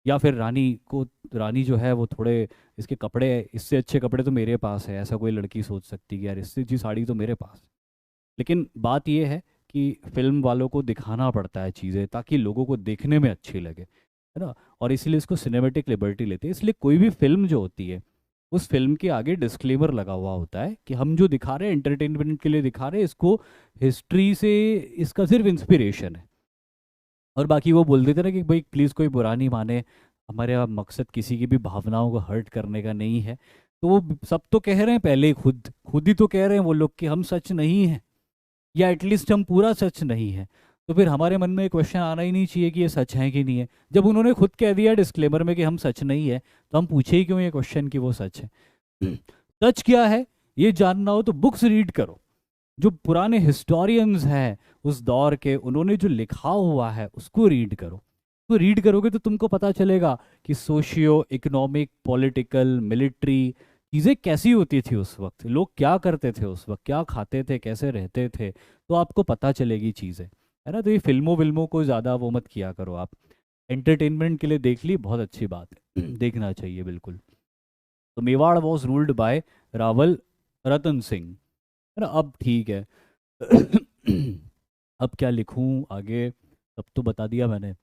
या फिर रानी को, रानी जो है वो थोड़े, इसके कपड़े, इससे अच्छे कपड़े तो मेरे पास है, ऐसा कोई लड़की सोच सकती है कि यार इससे अच्छी साड़ी तो मेरे पास है। लेकिन बात यह है कि फिल्म वालों को दिखाना पड़ता है चीज़ें ताकि लोगों को देखने में अच्छी लगे, है ना, और इसीलिए इसको सिनेमेटिक लिबर्टी लेते हैं। इसलिए कोई भी फिल्म जो होती है उस फिल्म के आगे डिस्क्लेमर लगा हुआ होता है कि हम जो दिखा रहे हैं एंटरटेनमेंट के लिए दिखा रहे हैं इसको, हिस्ट्री से इसका सिर्फ इंस्पिरेशन है। और बाकी वो बोल देते ना कि भाई प्लीज़ कोई बुरा नहीं माने, हमारे यहाँ मकसद किसी की भी भावनाओं को हर्ट करने का नहीं है। तो वो सब तो कह रहे हैं पहले ही, खुद खुद ही तो कह रहे हैं वो लोग कि हम सच नहीं हैं, या एटलीस्ट हम पूरा सच नहीं है। तो फिर हमारे मन में ये क्वेश्चन आना ही नहीं चाहिए कि ये सच है कि नहीं है। जब उन्होंने खुद कह दिया डिस्क्लेमर में कि हम सच नहीं है, तो हम पूछे ही क्यों ये क्वेश्चन कि वो सच है। सच क्या है ये जानना हो तो बुक्स रीड करो, जो पुराने हिस्टोरियंस हैं उस दौर के, उन्होंने जो लिखा हुआ है उसको रीड करो। तो रीड करोगे तो तुमको पता चलेगा कि सोशियो इकोनॉमिक पॉलिटिकल मिलिट्री चीज़ें कैसी होती थी उस वक्त, लोग क्या करते थे उस वक्त, क्या खाते थे, कैसे रहते थे, तो आपको पता चलेगी चीज़ें, है ना। तो ये फिल्मों विल्मों को ज़्यादा वो मत किया करो आप, एंटरटेनमेंट के लिए देख ली बहुत अच्छी बात है देखना चाहिए बिल्कुल। तो Mewar was ruled by Rawal Ratan Singh, है ना। अब ठीक है अब क्या लिखूं आगे, सब तो बता दिया मैंने,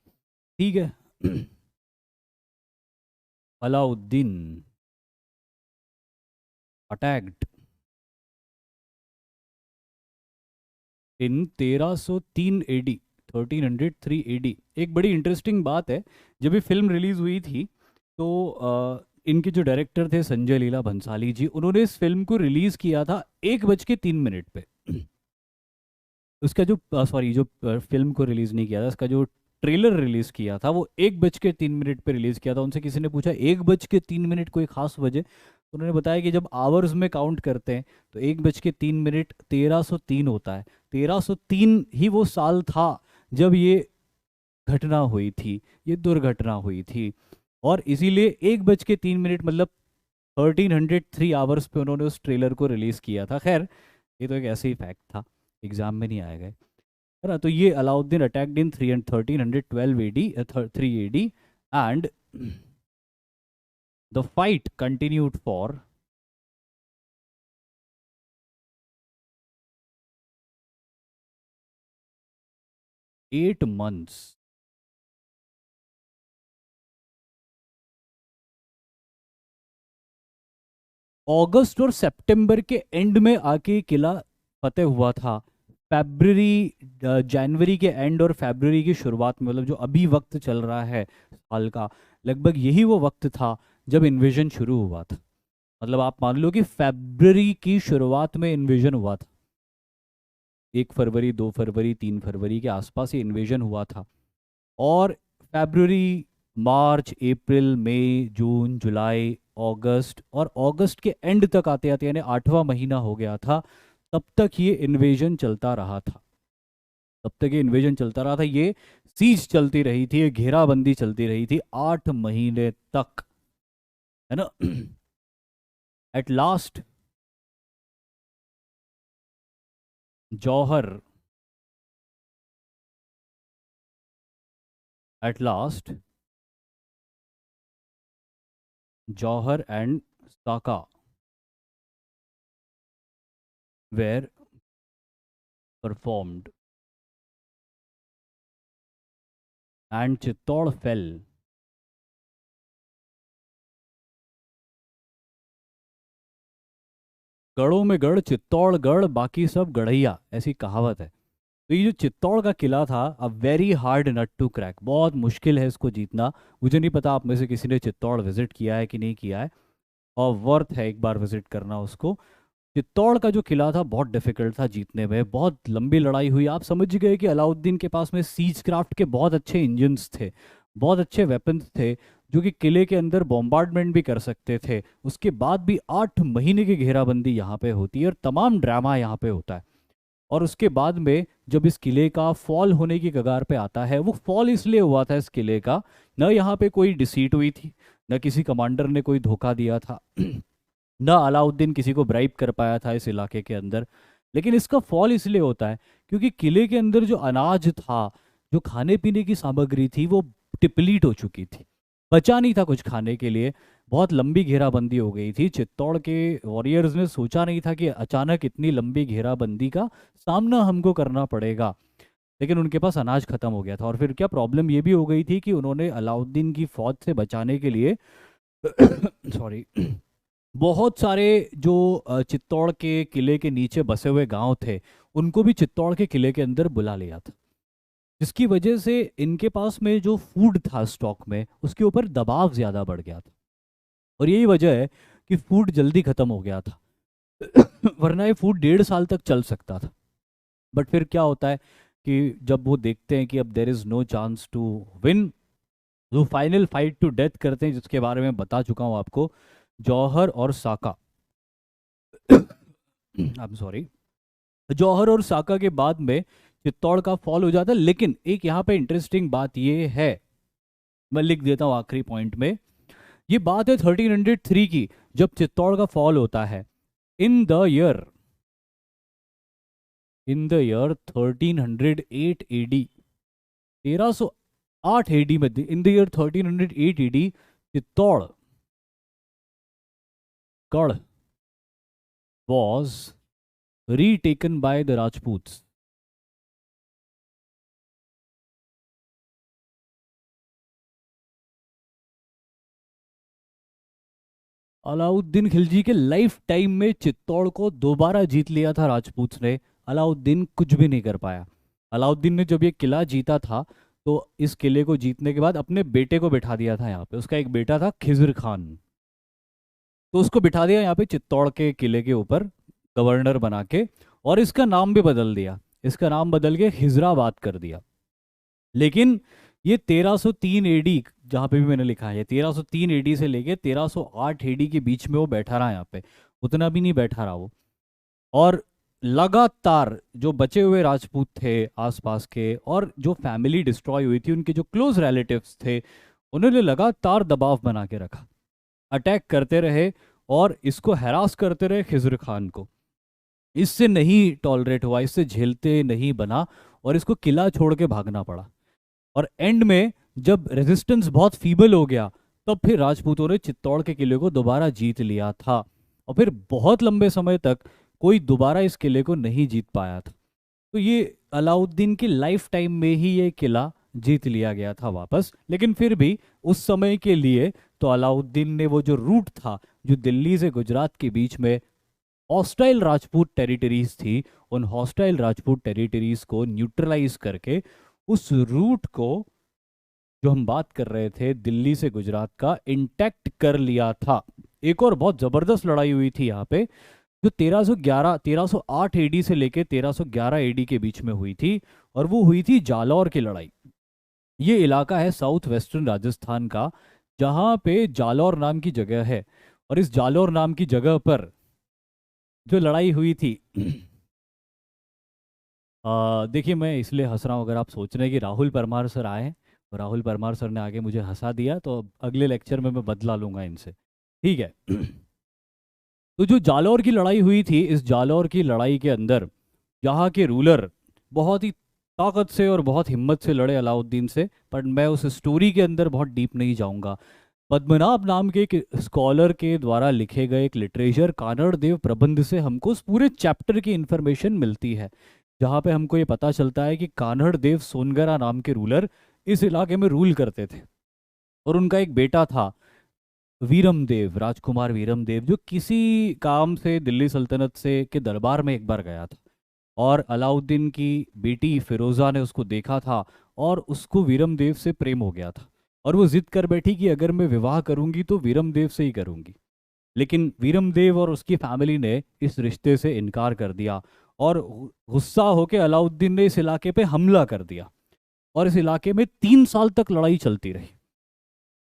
ठीक है। अलाउद्दीन अटैक्ड इन 1303 एडी, 1303 एडी। एक बड़ी इंटरेस्टिंग बात है, जब ये फिल्म रिलीज हुई थी तो इनके जो डायरेक्टर थे संजय लीला भंसाली जी, उन्होंने इस फिल्म को रिलीज किया था 1:03 पे। उसका जो सॉरी जो फिल्म को रिलीज नहीं किया था, उसका जो ट्रेलर रिलीज किया था वो 1:03 पे रिलीज किया था। उनसे किसी ने पूछा 1:03 कोई खास वजह, उन्होंने बताया कि जब आवर्स में काउंट करते हैं तो 1:03 1303 होता है। 1303 ही वो साल था जब ये घटना हुई थी, ये दुर्घटना हुई थी, और इसीलिए 1:03 मतलब 1303 आवर्स पे उन्होंने उस ट्रेलर को रिलीज किया था। खैर ये तो एक ऐसे ही फैक्ट था, एग्जाम में नहीं आएगा, है ना। तो ये Alauddin attacked in 1312 AD, 3 AD, and the fight continued for 8 months। अगस्त और सितंबर के एंड में आके किला फतेह हुआ था। फरवरी, जनवरी के एंड और फरवरी की शुरुआत में, मतलब जो अभी वक्त चल रहा है साल का, लगभग यही वो वक्त था जब इन्वेजन शुरू हुआ था। मतलब आप मान लो कि फरवरी की शुरुआत में इन्वेजन हुआ था। 1 फरवरी, 2 फरवरी, 3 फरवरी के आसपास ये इन्वेजन हुआ था। और फरवरी, मार्च, अप्रैल, मई, जून, जुलाई, अगस्त, और अगस्त के एंड तक आते आते, यानी 8वां महीना हो गया था, तब तक ये इन्वेजन चलता रहा था। तब तक ये इन्वेजन चलता रहा था, ये सीज चलती रही थी, ये घेराबंदी चलती रही थी 8 महीने तक, है ना। At last jauhar at last jauhar and saka were performed and Chittor fell। गढ़ों में गढ़, चित्तौड़गढ़, बाकी सब गढ़ैया, ऐसी कहावत है। तो ये जो चित्तौड़ का किला था, a very hard nut to crack, बहुत मुश्किल है इसको जीतना। मुझे नहीं पता आप में से किसी ने चित्तौड़ विजिट किया है कि नहीं किया है, और वर्थ है एक बार विजिट करना उसको। चित्तौड़ का जो किला था बहुत डिफिकल्ट था जीतने में, बहुत लंबी लड़ाई हुई। आप समझ गए कि अलाउद्दीन के पास में सीज क्राफ्ट के बहुत अच्छे इंजन्स थे, बहुत अच्छे वेपन्स थे, जो कि किले के अंदर बॉम्बार्डमेंट भी कर सकते थे। उसके बाद भी 8 महीने की घेराबंदी यहाँ पे होती है और तमाम ड्रामा यहाँ पे होता है। और उसके बाद में जब इस किले का फॉल होने की कगार पे आता है, वो फॉल इसलिए हुआ था इस किले का, न यहाँ पे कोई डिसीट हुई थी, न किसी कमांडर ने कोई धोखा दिया था, न अलाउद्दीन किसी को ब्राइब कर पाया था इस इलाके के अंदर। लेकिन इसका फॉल इसलिए होता है क्योंकि किले के अंदर जो अनाज था, जो खाने पीने की सामग्री थी, वो डिप्लीट हो चुकी थी, बचा नहीं था कुछ खाने के लिए। बहुत लंबी घेराबंदी हो गई थी। चित्तौड़ के वॉरियर्स ने सोचा नहीं था कि अचानक इतनी लंबी घेराबंदी का सामना हमको करना पड़ेगा। लेकिन उनके पास अनाज खत्म हो गया था, और फिर क्या प्रॉब्लम ये भी हो गई थी कि उन्होंने अलाउद्दीन की फौज से बचाने के लिए सॉरी, बहुत सारे जो चित्तौड़ के किले के नीचे बसे हुए गांव थे, उनको भी चित्तौड़ के किले के अंदर बुला लिया था, जिसकी वजह से इनके पास में जो फूड था स्टॉक में, उसके ऊपर दबाव ज़्यादा बढ़ गया था। और यही वजह है कि फूड जल्दी ख़त्म हो गया था। वरना ये फूड 1.5 साल तक चल सकता था। बट फिर क्या होता है कि जब वो देखते हैं कि अब there is no chance to win, जो फाइनल फाइट टू डेथ करते हैं, जिसके बारे में बता चुका हूँ आपको, जौहर और साका, आई एम सॉरी, जौहर और साका के बाद में चित्तौड़ का फॉल हो जाता है। लेकिन एक यहाँ पे इंटरेस्टिंग बात ये है, मैं लिख देता हूँ आखिरी पॉइंट में। ये बात है 1303 की, जब चित्तौड़ का फॉल होता है। In the year in the year 1308 AD, 1308 AD में, in the year 1308 AD, Chittor Garh was retaken by the Rajputs। Alauddin Khilji के लाइफ टाइम में चित्तौड़ को दोबारा जीत लिया था राजपूत ने। अलाउद्दीन कुछ भी नहीं कर पाया। अलाउद्दीन ने जब ये किला जीता था, तो इस किले को जीतने के बाद अपने बेटे को बिठा दिया था यहाँ पे। उसका एक बेटा था खिजर खान, तो उसको बिठा दिया यहाँ पे चित्तौड़ के किले के ऊपर गवर्नर बना के, और इसका नाम भी बदल दिया। इसका नाम बदल के खिजराबाद कर दिया। लेकिन ये 1303 एडी, जहाँ पे भी मैंने लिखा है 1303 एडी से लेके 1308 एडी के बीच में वो बैठा रहा यहाँ पे, उतना भी नहीं बैठा रहा वो। और लगातार जो बचे हुए राजपूत थे आसपास के, और जो फैमिली डिस्ट्रॉय हुई थी, उनके जो क्लोज रिलेटिव्स थे, उन्होंने लगातार दबाव बना के रखा, अटैक करते रहे और इसको हैरास करते रहे खिजर खान को। इससे नहीं टॉलरेट हुआ, इससे झेलते नहीं बना, और इसको किला छोड़ के भागना पड़ा। और एंड में जब रेजिस्टेंस बहुत फीबल हो गया, तब फिर राजपूतों ने चित्तौड़ के किले को दोबारा जीत लिया था। और फिर बहुत लंबे समय तक कोई दोबारा इस किले को नहीं जीत पाया था। तो ये अलाउद्दीन की लाइफ टाइम में ही ये किला जीत लिया गया था वापस। लेकिन फिर भी उस समय के लिए तो अलाउद्दीन ने वो जो रूट था जो दिल्ली से गुजरात के बीच में हॉस्टाइल राजपूत टेरिटरीज थी, उन हॉस्टाइल राजपूत टेरिटरीज को न्यूट्रलाइज करके उस रूट को जो हम बात कर रहे थे दिल्ली से गुजरात का, इंटैक्ट कर लिया था। एक और बहुत जबरदस्त लड़ाई हुई थी यहाँ पे जो 1308 एडी से लेके 1311 एडी के बीच में हुई थी, और वो हुई थी जालौर की लड़ाई। ये इलाका है साउथ वेस्टर्न राजस्थान का, जहाँ पे जालौर नाम की जगह है, और इस जालौर नाम की जगह पर जो लड़ाई हुई थी देखिए मैं इसलिए हंस रहा हूँ, अगर आप सोच रहे हैं कि राहुल परमार सर आए हैं और राहुल परमार सर ने आगे मुझे हंसा दिया, तो अब अगले लेक्चर में मैं बदला लूंगा इनसे, ठीक है। तो जो जालौर की लड़ाई हुई थी, इस जालौर की लड़ाई के अंदर यहाँ के रूलर बहुत ही ताकत से और बहुत हिम्मत से लड़े अलाउद्दीन से, पर मैं उस स्टोरी के अंदर बहुत डीप नहीं जाऊंगा। पद्मनाभ नाम के एक स्कॉलर के द्वारा लिखे गए एक लिटरेचर कानड़ देव प्रबंध से हमको उस पूरे चैप्टर की इंफॉर्मेशन मिलती है, जहाँ पे हमको ये पता चलता है कि कान्हड़ देव सोनगरा नाम के रूलर इस इलाके में रूल करते थे, और उनका एक बेटा था वीरम देव, राजकुमार वीरम देव, जो किसी काम से दिल्ली सल्तनत से के दरबार में एक बार गया था, और अलाउद्दीन की बेटी फिरोजा ने उसको देखा था और उसको वीरम देव से प्रेम हो गया था, और वो जिद कर बैठी कि अगर मैं विवाह करूंगी तो वीरम देव से ही करूंगी। लेकिन वीरम देव और उसकी फैमिली ने इस रिश्ते से इनकार कर दिया, और गुस्सा होकर अलाउद्दीन ने इस इलाके पे हमला कर दिया, और इस इलाके में 3 साल तक लड़ाई चलती रही,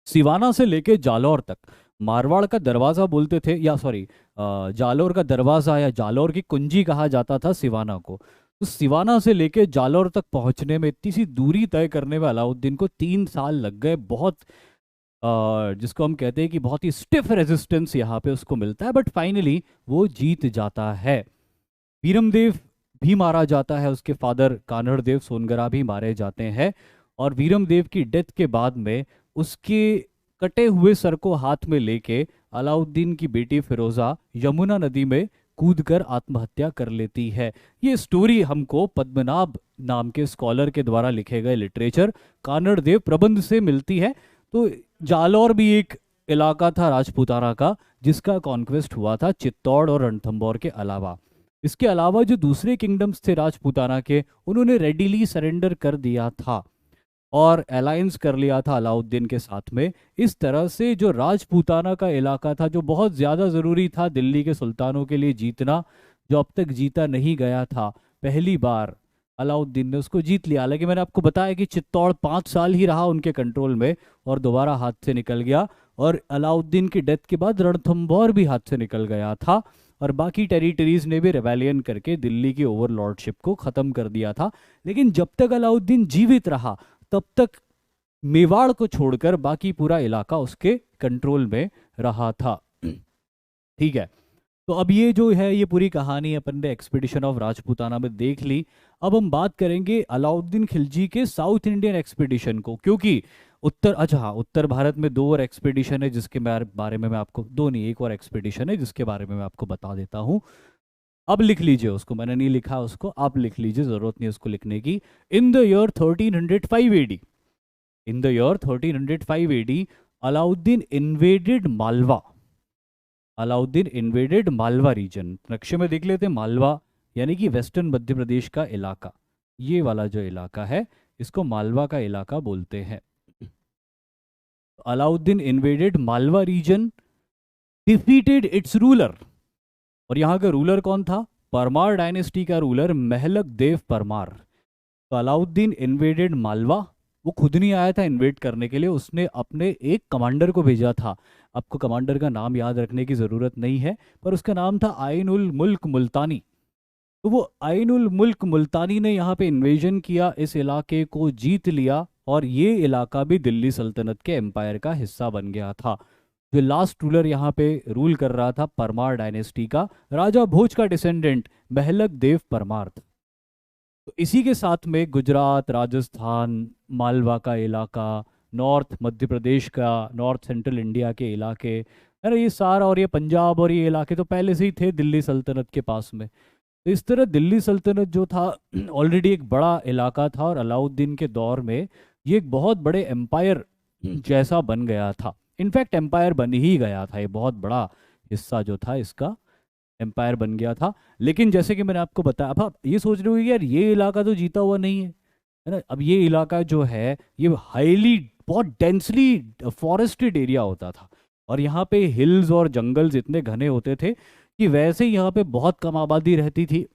सिवाना से लेके जालौर तक। मारवाड़ का दरवाजा बोलते थे, या सॉरी जालौर का दरवाजा या जालौर की कुंजी कहा जाता था सिवाना को। तो सिवाना से लेके जालौर तक पहुंचने में, इतनी सी दूरी तय करने में अलाउद्दीन को 3 साल लग गए। बहुत जिसको हम कहते हैं कि बहुत ही स्टिफ रेजिस्टेंस यहाँ पे उसको मिलता है, बट फाइनली वो जीत जाता है। वीरम देव भी मारा जाता है, उसके फादर कान्हड़ देव सोनगरा भी मारे जाते हैं, और वीरम देव की डेथ के बाद में उसके कटे हुए सर को हाथ में लेके अलाउद्दीन की बेटी फिरोजा यमुना नदी में कूदकर आत्महत्या कर लेती है। ये स्टोरी हमको पद्मनाभ नाम के स्कॉलर के द्वारा लिखे गए लिटरेचर कान्हड़ देव प्रबंध से मिलती है। तो जालौर भी एक इलाका था राजपूताना का, जिसका कॉन्क्वेस्ट हुआ था चित्तौड़ और रणथंभौर के अलावा। इसके अलावा जो दूसरे किंगडम्स थे राजपूताना के, उन्होंने रेडिली सरेंडर कर दिया था और अलायंस कर लिया था अलाउद्दीन के साथ में। इस तरह से जो राजपूताना का इलाका था, जो बहुत ज़्यादा ज़रूरी था दिल्ली के सुल्तानों के लिए जीतना, जो अब तक जीता नहीं गया था, पहली बार अलाउद्दीन ने उसको जीत लिया। हालांकि मैंने आपको बताया कि चित्तौड़ 5 साल ही रहा उनके कंट्रोल में और दोबारा हाथ से निकल गया, और अलाउद्दीन की डेथ के बाद रणथंभौर भी हाथ से निकल गया था, और बाकी टेरिटरीज ने भी रेवेलियन करके दिल्ली की ओवरलॉर्डशिप को ख़त्म कर दिया था। लेकिन जब तक अलाउद्दीन जीवित रहा तब तक मेवाड़ को छोड़कर बाकी पूरा इलाका उसके कंट्रोल में रहा था, ठीक है। तो अब ये जो है ये पूरी कहानी अपन ने एक्सपीडिशन ऑफ राजपूताना में देख ली। अब हम बात करेंगे अलाउद्दीन खिलजी के साउथ इंडियन एक्सपीडिशन को, क्योंकि अच्छा हाँ, उत्तर भारत में 2 और एक्सपीडिशन है जिसके बारे में मैं आपको, 2 नहीं 1 और एक्सपीडिशन है जिसके बारे में मैं आपको बता देता हूँ। अब लिख लीजिए उसको, मैंने नहीं लिखा उसको, आप लिख लीजिए, जरूरत नहीं उसको लिखने की। In the year 1305 AD, in the year 1305 AD Alauddin invaded Malwa. Alauddin invaded Malwa region, नक्शे में देख लेते हैं, मालवा यानी कि वेस्टर्न मध्य प्रदेश का इलाका, ये वाला जो इलाका है इसको मालवा का इलाका बोलते हैं। Alauddin invaded Malwa region, defeated its ruler, और यहाँ का रूलर कौन था? परमार डायनेस्टी का रूलर महलक देव परमार। तो अलाउद्दीन इन्वेडेड मालवा, वो खुद नहीं आया था इन्वेड करने के लिए, उसने अपने एक कमांडर को भेजा था। आपको कमांडर का नाम याद रखने की ज़रूरत नहीं है, पर उसका नाम था आइन उल मुल्क मुल्तानी। तो वो आइन उल मुल्क मुल्तानी ने यहाँ पे इन्वेजन किया, इस इलाके को जीत लिया, और ये इलाका भी दिल्ली सल्तनत के एम्पायर का हिस्सा बन गया था। जो लास्ट रूलर यहाँ पे रूल कर रहा था परमार डायनेस्टी का, राजा भोज का डिसेंडेंट महलक देव परमार था। तो इसी के साथ में गुजरात, राजस्थान, मालवा का इलाका, नॉर्थ मध्य प्रदेश का, नॉर्थ सेंट्रल इंडिया के इलाके, अरे ये सारा, और ये पंजाब और ये इलाके तो पहले से ही थे दिल्ली सल्तनत के पास में। तो इस तरह दिल्ली सल्तनत जो था ऑलरेडी एक बड़ा इलाका था, और अलाउद्दीन के दौर में ये एक बहुत बड़े एम्पायर जैसा बन गया था। इनफैक्ट एम्पायर बन ही गया था, ये बहुत बड़ा हिस्सा जो था इसका एम्पायर बन गया था। लेकिन जैसे कि मैंने आपको बताया, अब आप ये सोच रहे हो कि यार ये इलाका तो जीता हुआ नहीं है ना। अब ये इलाका जो है ये हाईली बहुत डेंसली फॉरेस्टेड एरिया होता था, और यहाँ पे हिल्स और जंगल्स इतने घने होते थे कि वैसे ही यहाँ पे बहुत कम आबादी रहती थी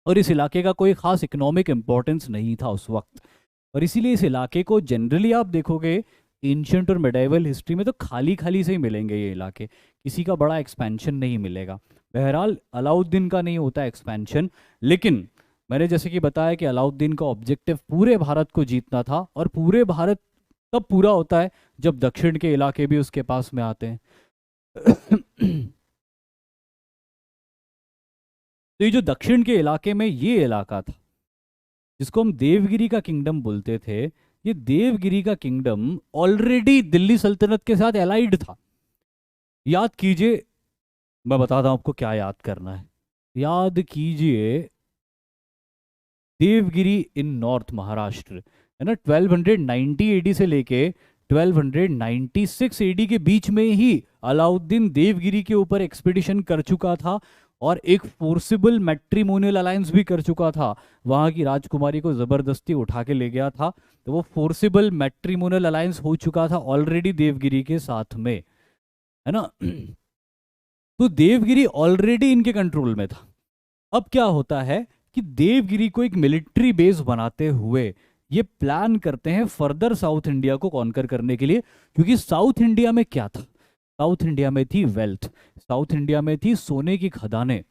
और इस इलाके का कोई खास इकोनॉमिक इम्पोर्टेंस नहीं था उस वक्त। और इसीलिए इस इलाके को जनरली आप देखोगे एंशियंट और मिडाइवल हिस्ट्री में तो खाली खाली से ही मिलेंगे ये इलाके, किसी का बड़ा एक्सपेंशन नहीं मिलेगा। बहरहाल अलाउद्दीन का नहीं होता एक्सपेंशन, लेकिन मैंने जैसे कि बताया कि अलाउद्दीन का ऑब्जेक्टिव पूरे भारत को जीतना था, और पूरे भारत तब पूरा होता है जब दक्षिण के इलाके भी उसके पास में आते हैं। तो ये जो दक्षिण के इलाके में ये इलाका था जिसको हम देवगिरी का किंगडम बोलते थे, ये देवगिरी का किंगडम ऑलरेडी दिल्ली सल्तनत के साथ एलाइड था। याद कीजिए, मैं बताता हूं आपको क्या याद करना है। याद कीजिए, देवगिरी इन नॉर्थ महाराष्ट्र है ना, 1290 एडी से लेके 1296 एडी के बीच में ही अलाउद्दीन देवगिरी के ऊपर एक्सपीडिशन कर चुका था, और एक फोर्सिबल मैट्रिमोनियल अलायंस भी कर चुका था। वहां की राजकुमारी को जबरदस्ती उठा के ले गया था, तो वो फोर्सिबल मैट्रिमोनियल अलायंस हो चुका था ऑलरेडी देवगिरी के साथ में, है ना। तो देवगिरी ऑलरेडी इनके कंट्रोल में था। अब क्या होता है कि देवगिरी को एक मिलिट्री बेस बनाते हुए ये प्लान करते हैं फर्दर साउथ इंडिया को कॉन्कर करने के लिए, क्योंकि साउथ इंडिया में क्या था, साउथ इंडिया में थी वेल्थ, साउथ इंडिया में थी सोने की खदानें।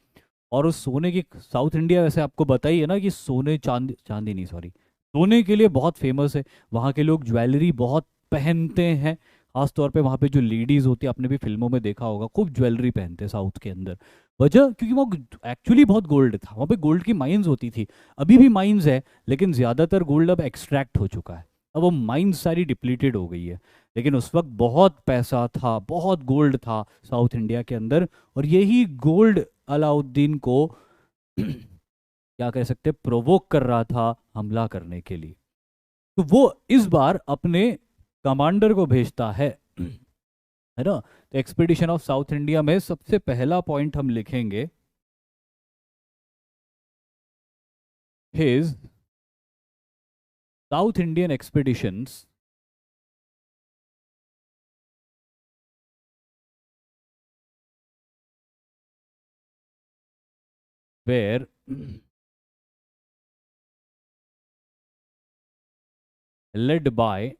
और उस सोने की, साउथ इंडिया वैसे आपको बताइए ना कि सोने चांदी चांदी नहीं सॉरी सोने के लिए बहुत फेमस है। वहाँ के लोग ज्वेलरी बहुत पहनते हैं, खास तौर पे वहाँ पे जो लेडीज होती है, आपने भी फिल्मों में देखा होगा, खूब ज्वेलरी पहनते हैं साउथ के अंदर। वजह क्योंकि वो एक्चुअली बहुत गोल्ड था, वहाँ पे गोल्ड की माइंस होती थी, अभी भी माइंस है, लेकिन ज़्यादातर गोल्ड अब एक्सट्रैक्ट हो चुका है, अब वो माइंस सारी डिप्लीटेड हो गई है। लेकिन उस वक्त बहुत पैसा था, बहुत गोल्ड था साउथ इंडिया के अंदर, और यही गोल्ड अलाउद्दीन को क्या कह सकते, प्रोवोक कर रहा था हमला करने के लिए। तो वो इस बार अपने कमांडर को भेजता है ना। तो एक्सपीडिशन ऑफ साउथ इंडिया में सबसे पहला पॉइंट हम लिखेंगे, his South Indian expeditions were led by,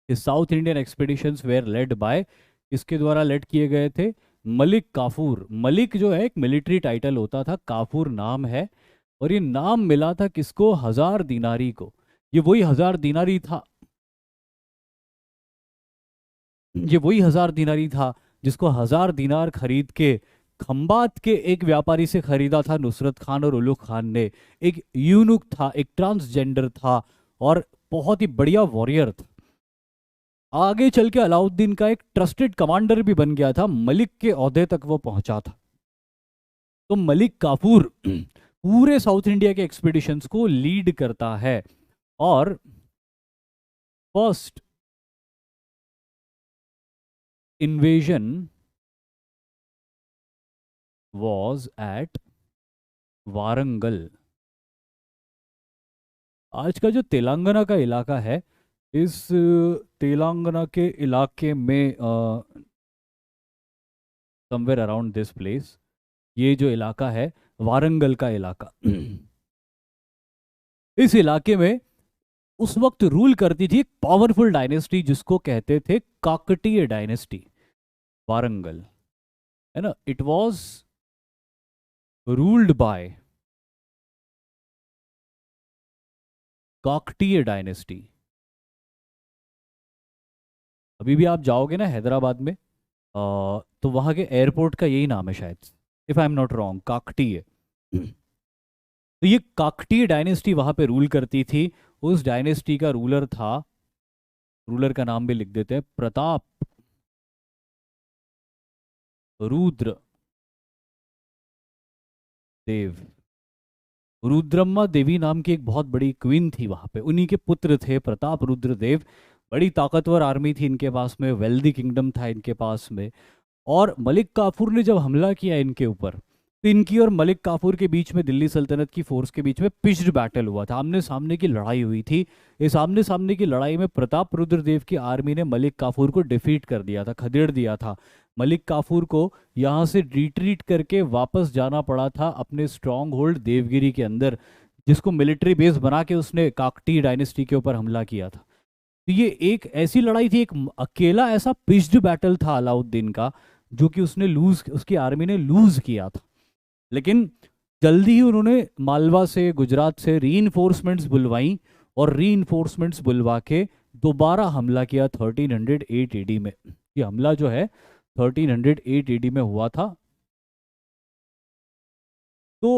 South Indian expeditions were led by, इसके द्वारा लेड किए गए थे मलिक काफूर। मलिक जो है एक मिलिट्री टाइटल होता था, काफूर नाम है, और ये नाम मिला था किसको, हजार दिनारी को। ये वही हजार दिनारी था, ये वही हजार दिनारी था जिसको हजार दिनार खरीद के खंबात के एक व्यापारी से खरीदा था नुसरत खान और उलुग खान ने। एक यूनुक था, एक ट्रांसजेंडर था, और बहुत ही बढ़िया वॉरियर था। आगे चल के अलाउद्दीन का एक ट्रस्टेड कमांडर भी बन गया था, मलिक के ओहदे तक वो पहुंचा था। तो मलिक काफूर पूरे साउथ इंडिया के एक्सपीडिशंस को लीड करता है, और first invasion was eight Warangal. आज का जो तेलंगाना का इलाका है, इस तेलंगाना के इलाके में समवेयर अराउंड दिस प्लेस, ये जो इलाका है वारंगल का इलाका, इस इलाके में उस वक्त रूल करती थी एक पावरफुल डायनेस्टी जिसको कहते थे काकटीय डायनेस्टी। वारंगल, है ना, it was ruled by Kakatiya dynasty. अभी भी आप जाओगे ना हैदराबाद में, तो वहाँ के एयरपोर्ट का यही नाम है शायद, if I am not wrong, Kakatiya. तो ये काकटीय डायनेस्टी वहाँ पे रूल करती थी। उस डायनेस्टी का रूलर था, रूलर का नाम भी लिख देते हैं, प्रताप रुद्र देव। रुद्रम्मा देवी नाम की एक बहुत बड़ी क्वीन थी वहां पे, उन्हीं के पुत्र थे प्रताप रुद्र देव। बड़ी ताकतवर आर्मी थी इनके पास में, वेल्दी किंगडम था इनके पास में। और मलिक काफूर ने जब हमला किया इनके ऊपर, तो इनकी और मलिक काफूर के बीच में, दिल्ली सल्तनत की फोर्स के बीच में पिच्ड बैटल हुआ था, आमने सामने की लड़ाई हुई थी। इस आमने सामने की लड़ाई में प्रताप रुद्र देव की आर्मी ने मलिक काफूर को डिफीट कर दिया था, खदेड़ दिया था। मलिक काफूर को यहाँ से रिट्रीट करके वापस जाना पड़ा था अपने स्ट्रॉन्ग होल्ड देवगिरी के अंदर, जिसको मिलिट्री बेस बना के उसने काकटी डायनेस्टी के ऊपर हमला किया था। तो ये एक ऐसी लड़ाई थी, एक अकेला ऐसा पिच्ड बैटल था अलाउद्दीन का, जो कि उसने लूज, उसकी आर्मी ने लूज किया था। लेकिन जल्दी ही उन्होंने मालवा से, गुजरात से रीइंफोर्समेंट्स बुलवाई, और रीइंफोर्समेंट्स बुलवा के दोबारा हमला किया 1308 एडी में। ये हमला जो है 1308 एडी में हुआ था। तो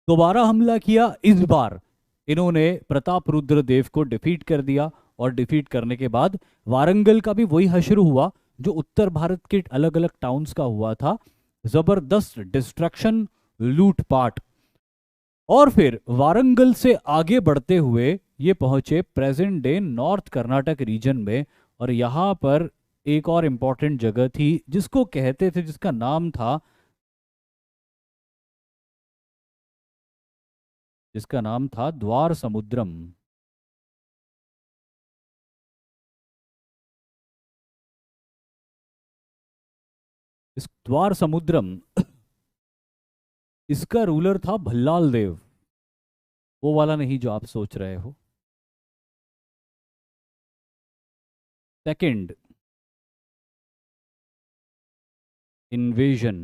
दोबारा हमला किया, इस बार इन्होंने प्रताप रुद्र देव को डिफीट कर दिया। और डिफीट करने के बाद वारंगल का भी वही हश्र हुआ जो उत्तर भारत के अलग अलग टाउन्स का हुआ था, जबरदस्त डिस्ट्रक्शन, लूटपाट। और फिर वारंगल से आगे बढ़ते हुए ये पहुंचे present day north Karnataka region में। और यहाँ पर एक और इम्पॉर्टेंट जगह थी जिसको कहते थे, जिसका नाम था, जिसका नाम था द्वार समुद्रम। इस द्वार समुद्रम, इसका रूलर था भल्लाल देव। वो वाला नहीं जो आप सोच रहे हो। सेकंड invasion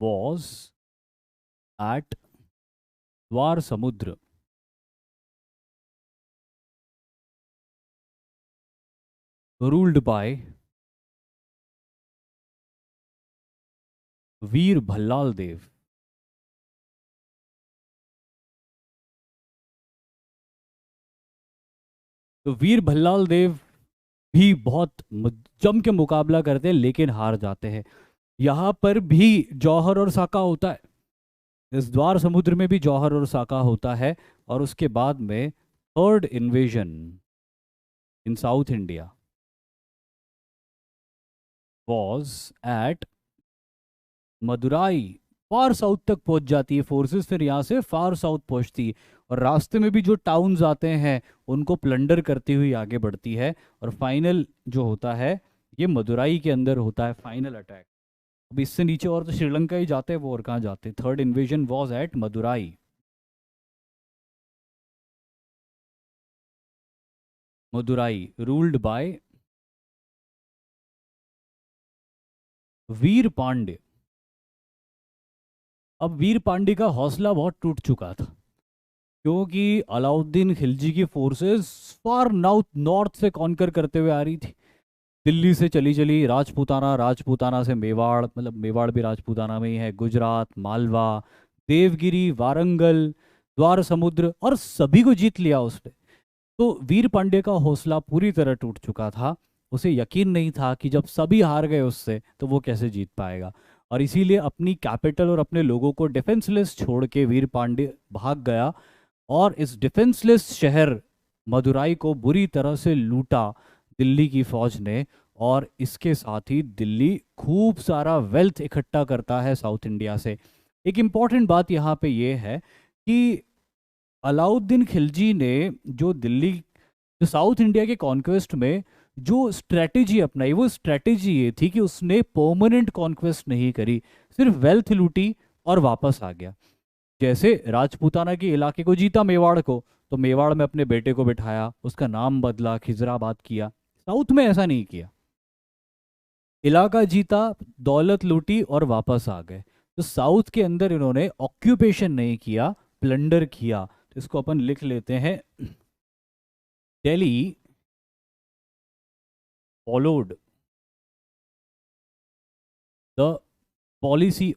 was at द्वार समुद्र। ruled by वीर भल्लाल देव। तो वीर भल्लाल देव भी बहुत जम के मुकाबला करते हैं, लेकिन हार जाते हैं। यहाँ पर भी जौहर और साका होता है, इस द्वार समुद्र में भी जौहर और साका होता है। और उसके बाद में third invasion in south India was at Madurai. Far south तक पहुंच जाती है फोर्सेस, फिर यहाँ से फार साउथ पहुंचती है। और रास्ते में भी जो टाउन्स आते हैं उनको प्लंडर करती हुई आगे बढ़ती है। और फाइनल जो होता है, ये मदुराई के अंदर होता है फाइनल अटैक। अब इससे नीचे और तो श्रीलंका ही जाते हैं, वो और कहाँ जाते हैं। Third invasion was at Madurai. Madurai ruled by Vira Pandya. अब वीर पांड्य का हौसला बहुत टूट चुका था, क्योंकि अलाउद्दीन खिलजी की फोर्सेस फार नॉर्थ नॉर्थ से कॉन्कर करते हुए आ रही थी। दिल्ली से चली चली राजपूताना, राजपूताना से मेवाड़, मतलब मेवाड़ भी राजपूताना में ही है, गुजरात, मालवा, देवगिरी, वारंगल, द्वार समुद्र, और सभी को जीत लिया उसने। तो वीर पांड्य का हौसला पूरी तरह टूट चुका था। उसे यकीन नहीं था कि जब सभी हार गए उससे, तो वो कैसे जीत पाएगा। और इसीलिए अपनी कैपिटल और अपने लोगों को डिफेंसलेस छोड़ के वीर पांड्य भाग गया। और इस डिफेंसलेस शहर मदुराई को बुरी तरह से लूटा दिल्ली की फौज ने। और इसके साथ ही दिल्ली खूब सारा वेल्थ इकट्ठा करता है साउथ इंडिया से। एक इम्पॉर्टेंट बात यहाँ पे ये है कि अलाउद्दीन खिलजी ने जो दिल्ली, जो साउथ इंडिया के कॉन्क्वेस्ट में जो स्ट्रेटेजी अपनाई, वो स्ट्रेटेजी ये थी कि उसने परमानेंट कॉन्क्वेस्ट नहीं करी, सिर्फ वेल्थ लूटी और वापस आ गया। जैसे राजपूताना के इलाके को जीता, मेवाड़ को, तो मेवाड़ में अपने बेटे को बिठाया, उसका नाम बदला, खिजराबाद किया। साउथ में ऐसा नहीं किया, इलाका जीता, दौलत लूटी और वापस आ गए। तो साउथ के अंदर इन्होंने ऑक्यूपेशन नहीं किया, प्लंडर किया। तो इसको अपन लिख लेते हैं, Delhi followed the policy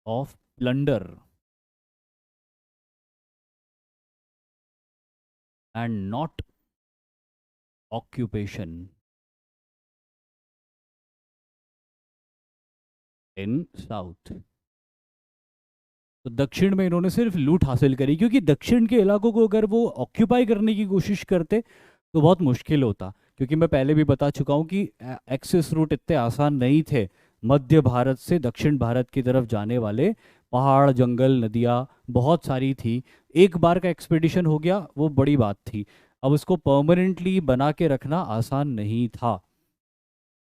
of plunder and not occupation in south. तो दक्षिण में इन्होंने सिर्फ लूट हासिल करी, क्योंकि दक्षिण के इलाकों को अगर वो ऑक्यूपाई करने की कोशिश करते तो बहुत मुश्किल होता, क्योंकि मैं पहले भी बता चुका हूँ कि एक्सेस रूट इतने आसान नहीं थे। मध्य भारत से दक्षिण भारत की तरफ जाने वाले पहाड़, जंगल, नदियाँ बहुत सारी थी। एक बार का एक्सपेडिशन हो गया वो बड़ी बात थी, अब उसको परमानेंटली बना के रखना आसान नहीं था।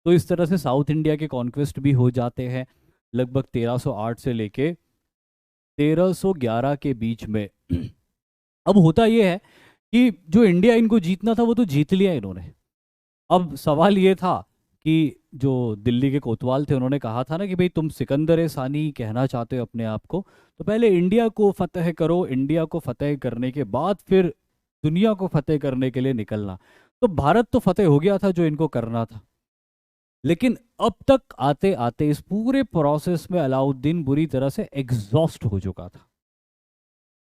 तो इस तरह से साउथ इंडिया के कॉन्क्वेस्ट भी हो जाते हैं लगभग 1308 से लेके 1311 के बीच में। अब होता यह है कि जो इंडिया इनको जीतना था वो तो जीत लिया इन्होंने। अब सवाल ये था कि जो दिल्ली के कोतवाल थे उन्होंने कहा था ना कि भाई तुम सिकंदर ए सानी कहना चाहते हो अपने आप को, तो पहले इंडिया को फतेह करो, इंडिया को फतेह करने के बाद फिर दुनिया को फतेह करने के लिए निकलना। तो भारत तो फतेह हो गया था जो इनको करना था, लेकिन अब तक आते आते इस पूरे प्रोसेस में अलाउद्दीन बुरी तरह से एग्जॉस्ट हो चुका था,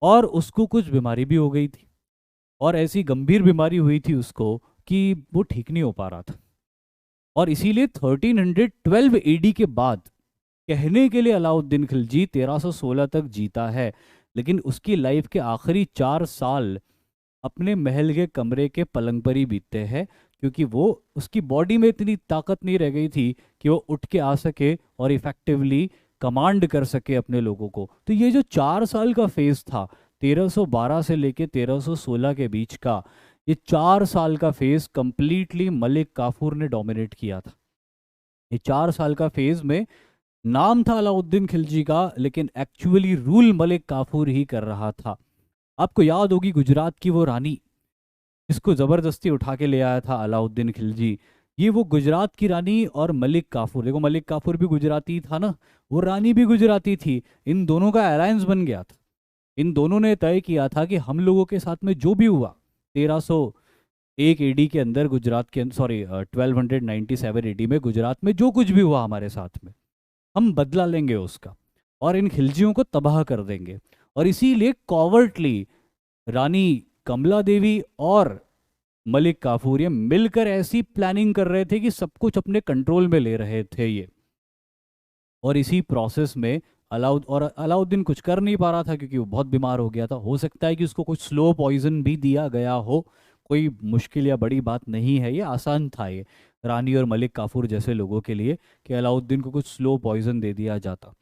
और उसको कुछ बीमारी भी हो गई थी, और ऐसी गंभीर बीमारी हुई थी उसको कि वो ठीक नहीं हो पा रहा था। और इसीलिए 1312 एडी के बाद कहने के लिए अलाउद्दीन खिलजी 1316 तक जीता है, लेकिन उसकी लाइफ के आखिरी 4 साल अपने महल के कमरे के पलंग पर ही बीतते हैं, क्योंकि वो उसकी बॉडी में इतनी ताकत नहीं रह गई थी कि वो उठ के आ सके और इफेक्टिवली कमांड कर सके अपने लोगों को। तो ये जो 4 साल का फेज था 1312 से लेके 1316 के बीच का, ये 4 साल का फेज कंप्लीटली मलिक काफूर ने डोमिनेट किया था। ये 4 साल का फेज में नाम था अलाउद्दीन खिलजी का, लेकिन एक्चुअली रूल मलिक काफूर ही कर रहा था। आपको याद होगी गुजरात की वो रानी जिसको जबरदस्ती उठा के ले आया था अलाउद्दीन खिलजी, ये वो गुजरात की रानी और मलिक काफूर, देखो मलिक काफूर भी गुजराती था ना, वो रानी भी गुजराती थी। इन दोनों का अलायंस बन गया था। इन दोनों ने तय किया था कि हम लोगों के साथ में जो भी हुआ 1301 एडी के अंदर गुजरात के, सॉरी 1297 एडी में गुजरात में जो कुछ भी हुआ हमारे साथ में, हम बदला लेंगे उसका और इन खिलजियों को तबाह कर देंगे। और इसीलिए कॉवर्टली रानी कमला देवी और मलिक काफूर ये मिलकर ऐसी प्लानिंग कर रहे थे कि सब कुछ अपने कंट्रोल में ले रहे थे ये। और इसी प्रोसेस में अलाउद्दीन कुछ कर नहीं पा रहा था क्योंकि वो बहुत बीमार हो गया था। हो सकता है कि उसको कुछ स्लो पॉइजन भी दिया गया हो, कोई मुश्किल या बड़ी बात नहीं है, ये आसान था ये रानी और मलिक काफूर जैसे लोगों के लिए कि अलाउद्दीन को कुछ स्लो पॉइजन दे दिया जाता।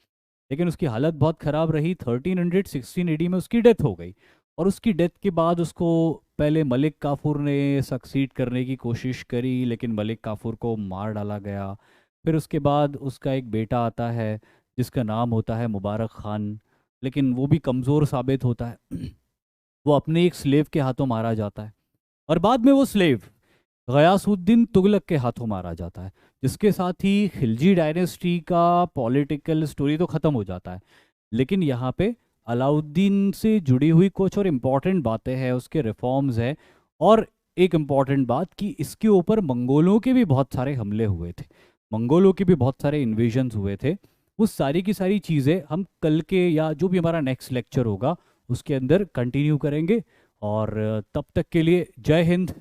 लेकिन उसकी हालत बहुत ख़राब रही। 1316 एडी में उसकी डेथ हो गई, और उसकी डेथ के बाद उसको पहले मलिक काफूर ने सक्सीड करने की कोशिश करी, लेकिन मलिक काफूर को मार डाला गया। फिर उसके बाद उसका एक बेटा आता है जिसका नाम होता है मुबारक खान, लेकिन वो भी कमज़ोर साबित होता है। वो अपने एक स्लेव के हाथों मारा जाता है, और बाद में वो स्लेव गयासुद्दीन तुगलक के हाथों मारा जाता है, जिसके साथ ही खिलजी डायनेस्टी का पॉलिटिकल स्टोरी तो ख़त्म हो जाता है। लेकिन यहाँ पे अलाउद्दीन से जुड़ी हुई कुछ और इम्पॉर्टेंट बातें हैं, उसके रिफॉर्म्स हैं। और एक इम्पॉर्टेंट बात कि इसके ऊपर मंगोलों के भी बहुत सारे हमले हुए थे, मंगोलों के भी बहुत सारे इन्वेजन्स हुए थे। वो सारी की सारी चीज़ें हम कल के या जो भी हमारा नेक्स्ट लेक्चर होगा उसके अंदर कंटिन्यू करेंगे। और तब तक के लिए जय हिंद।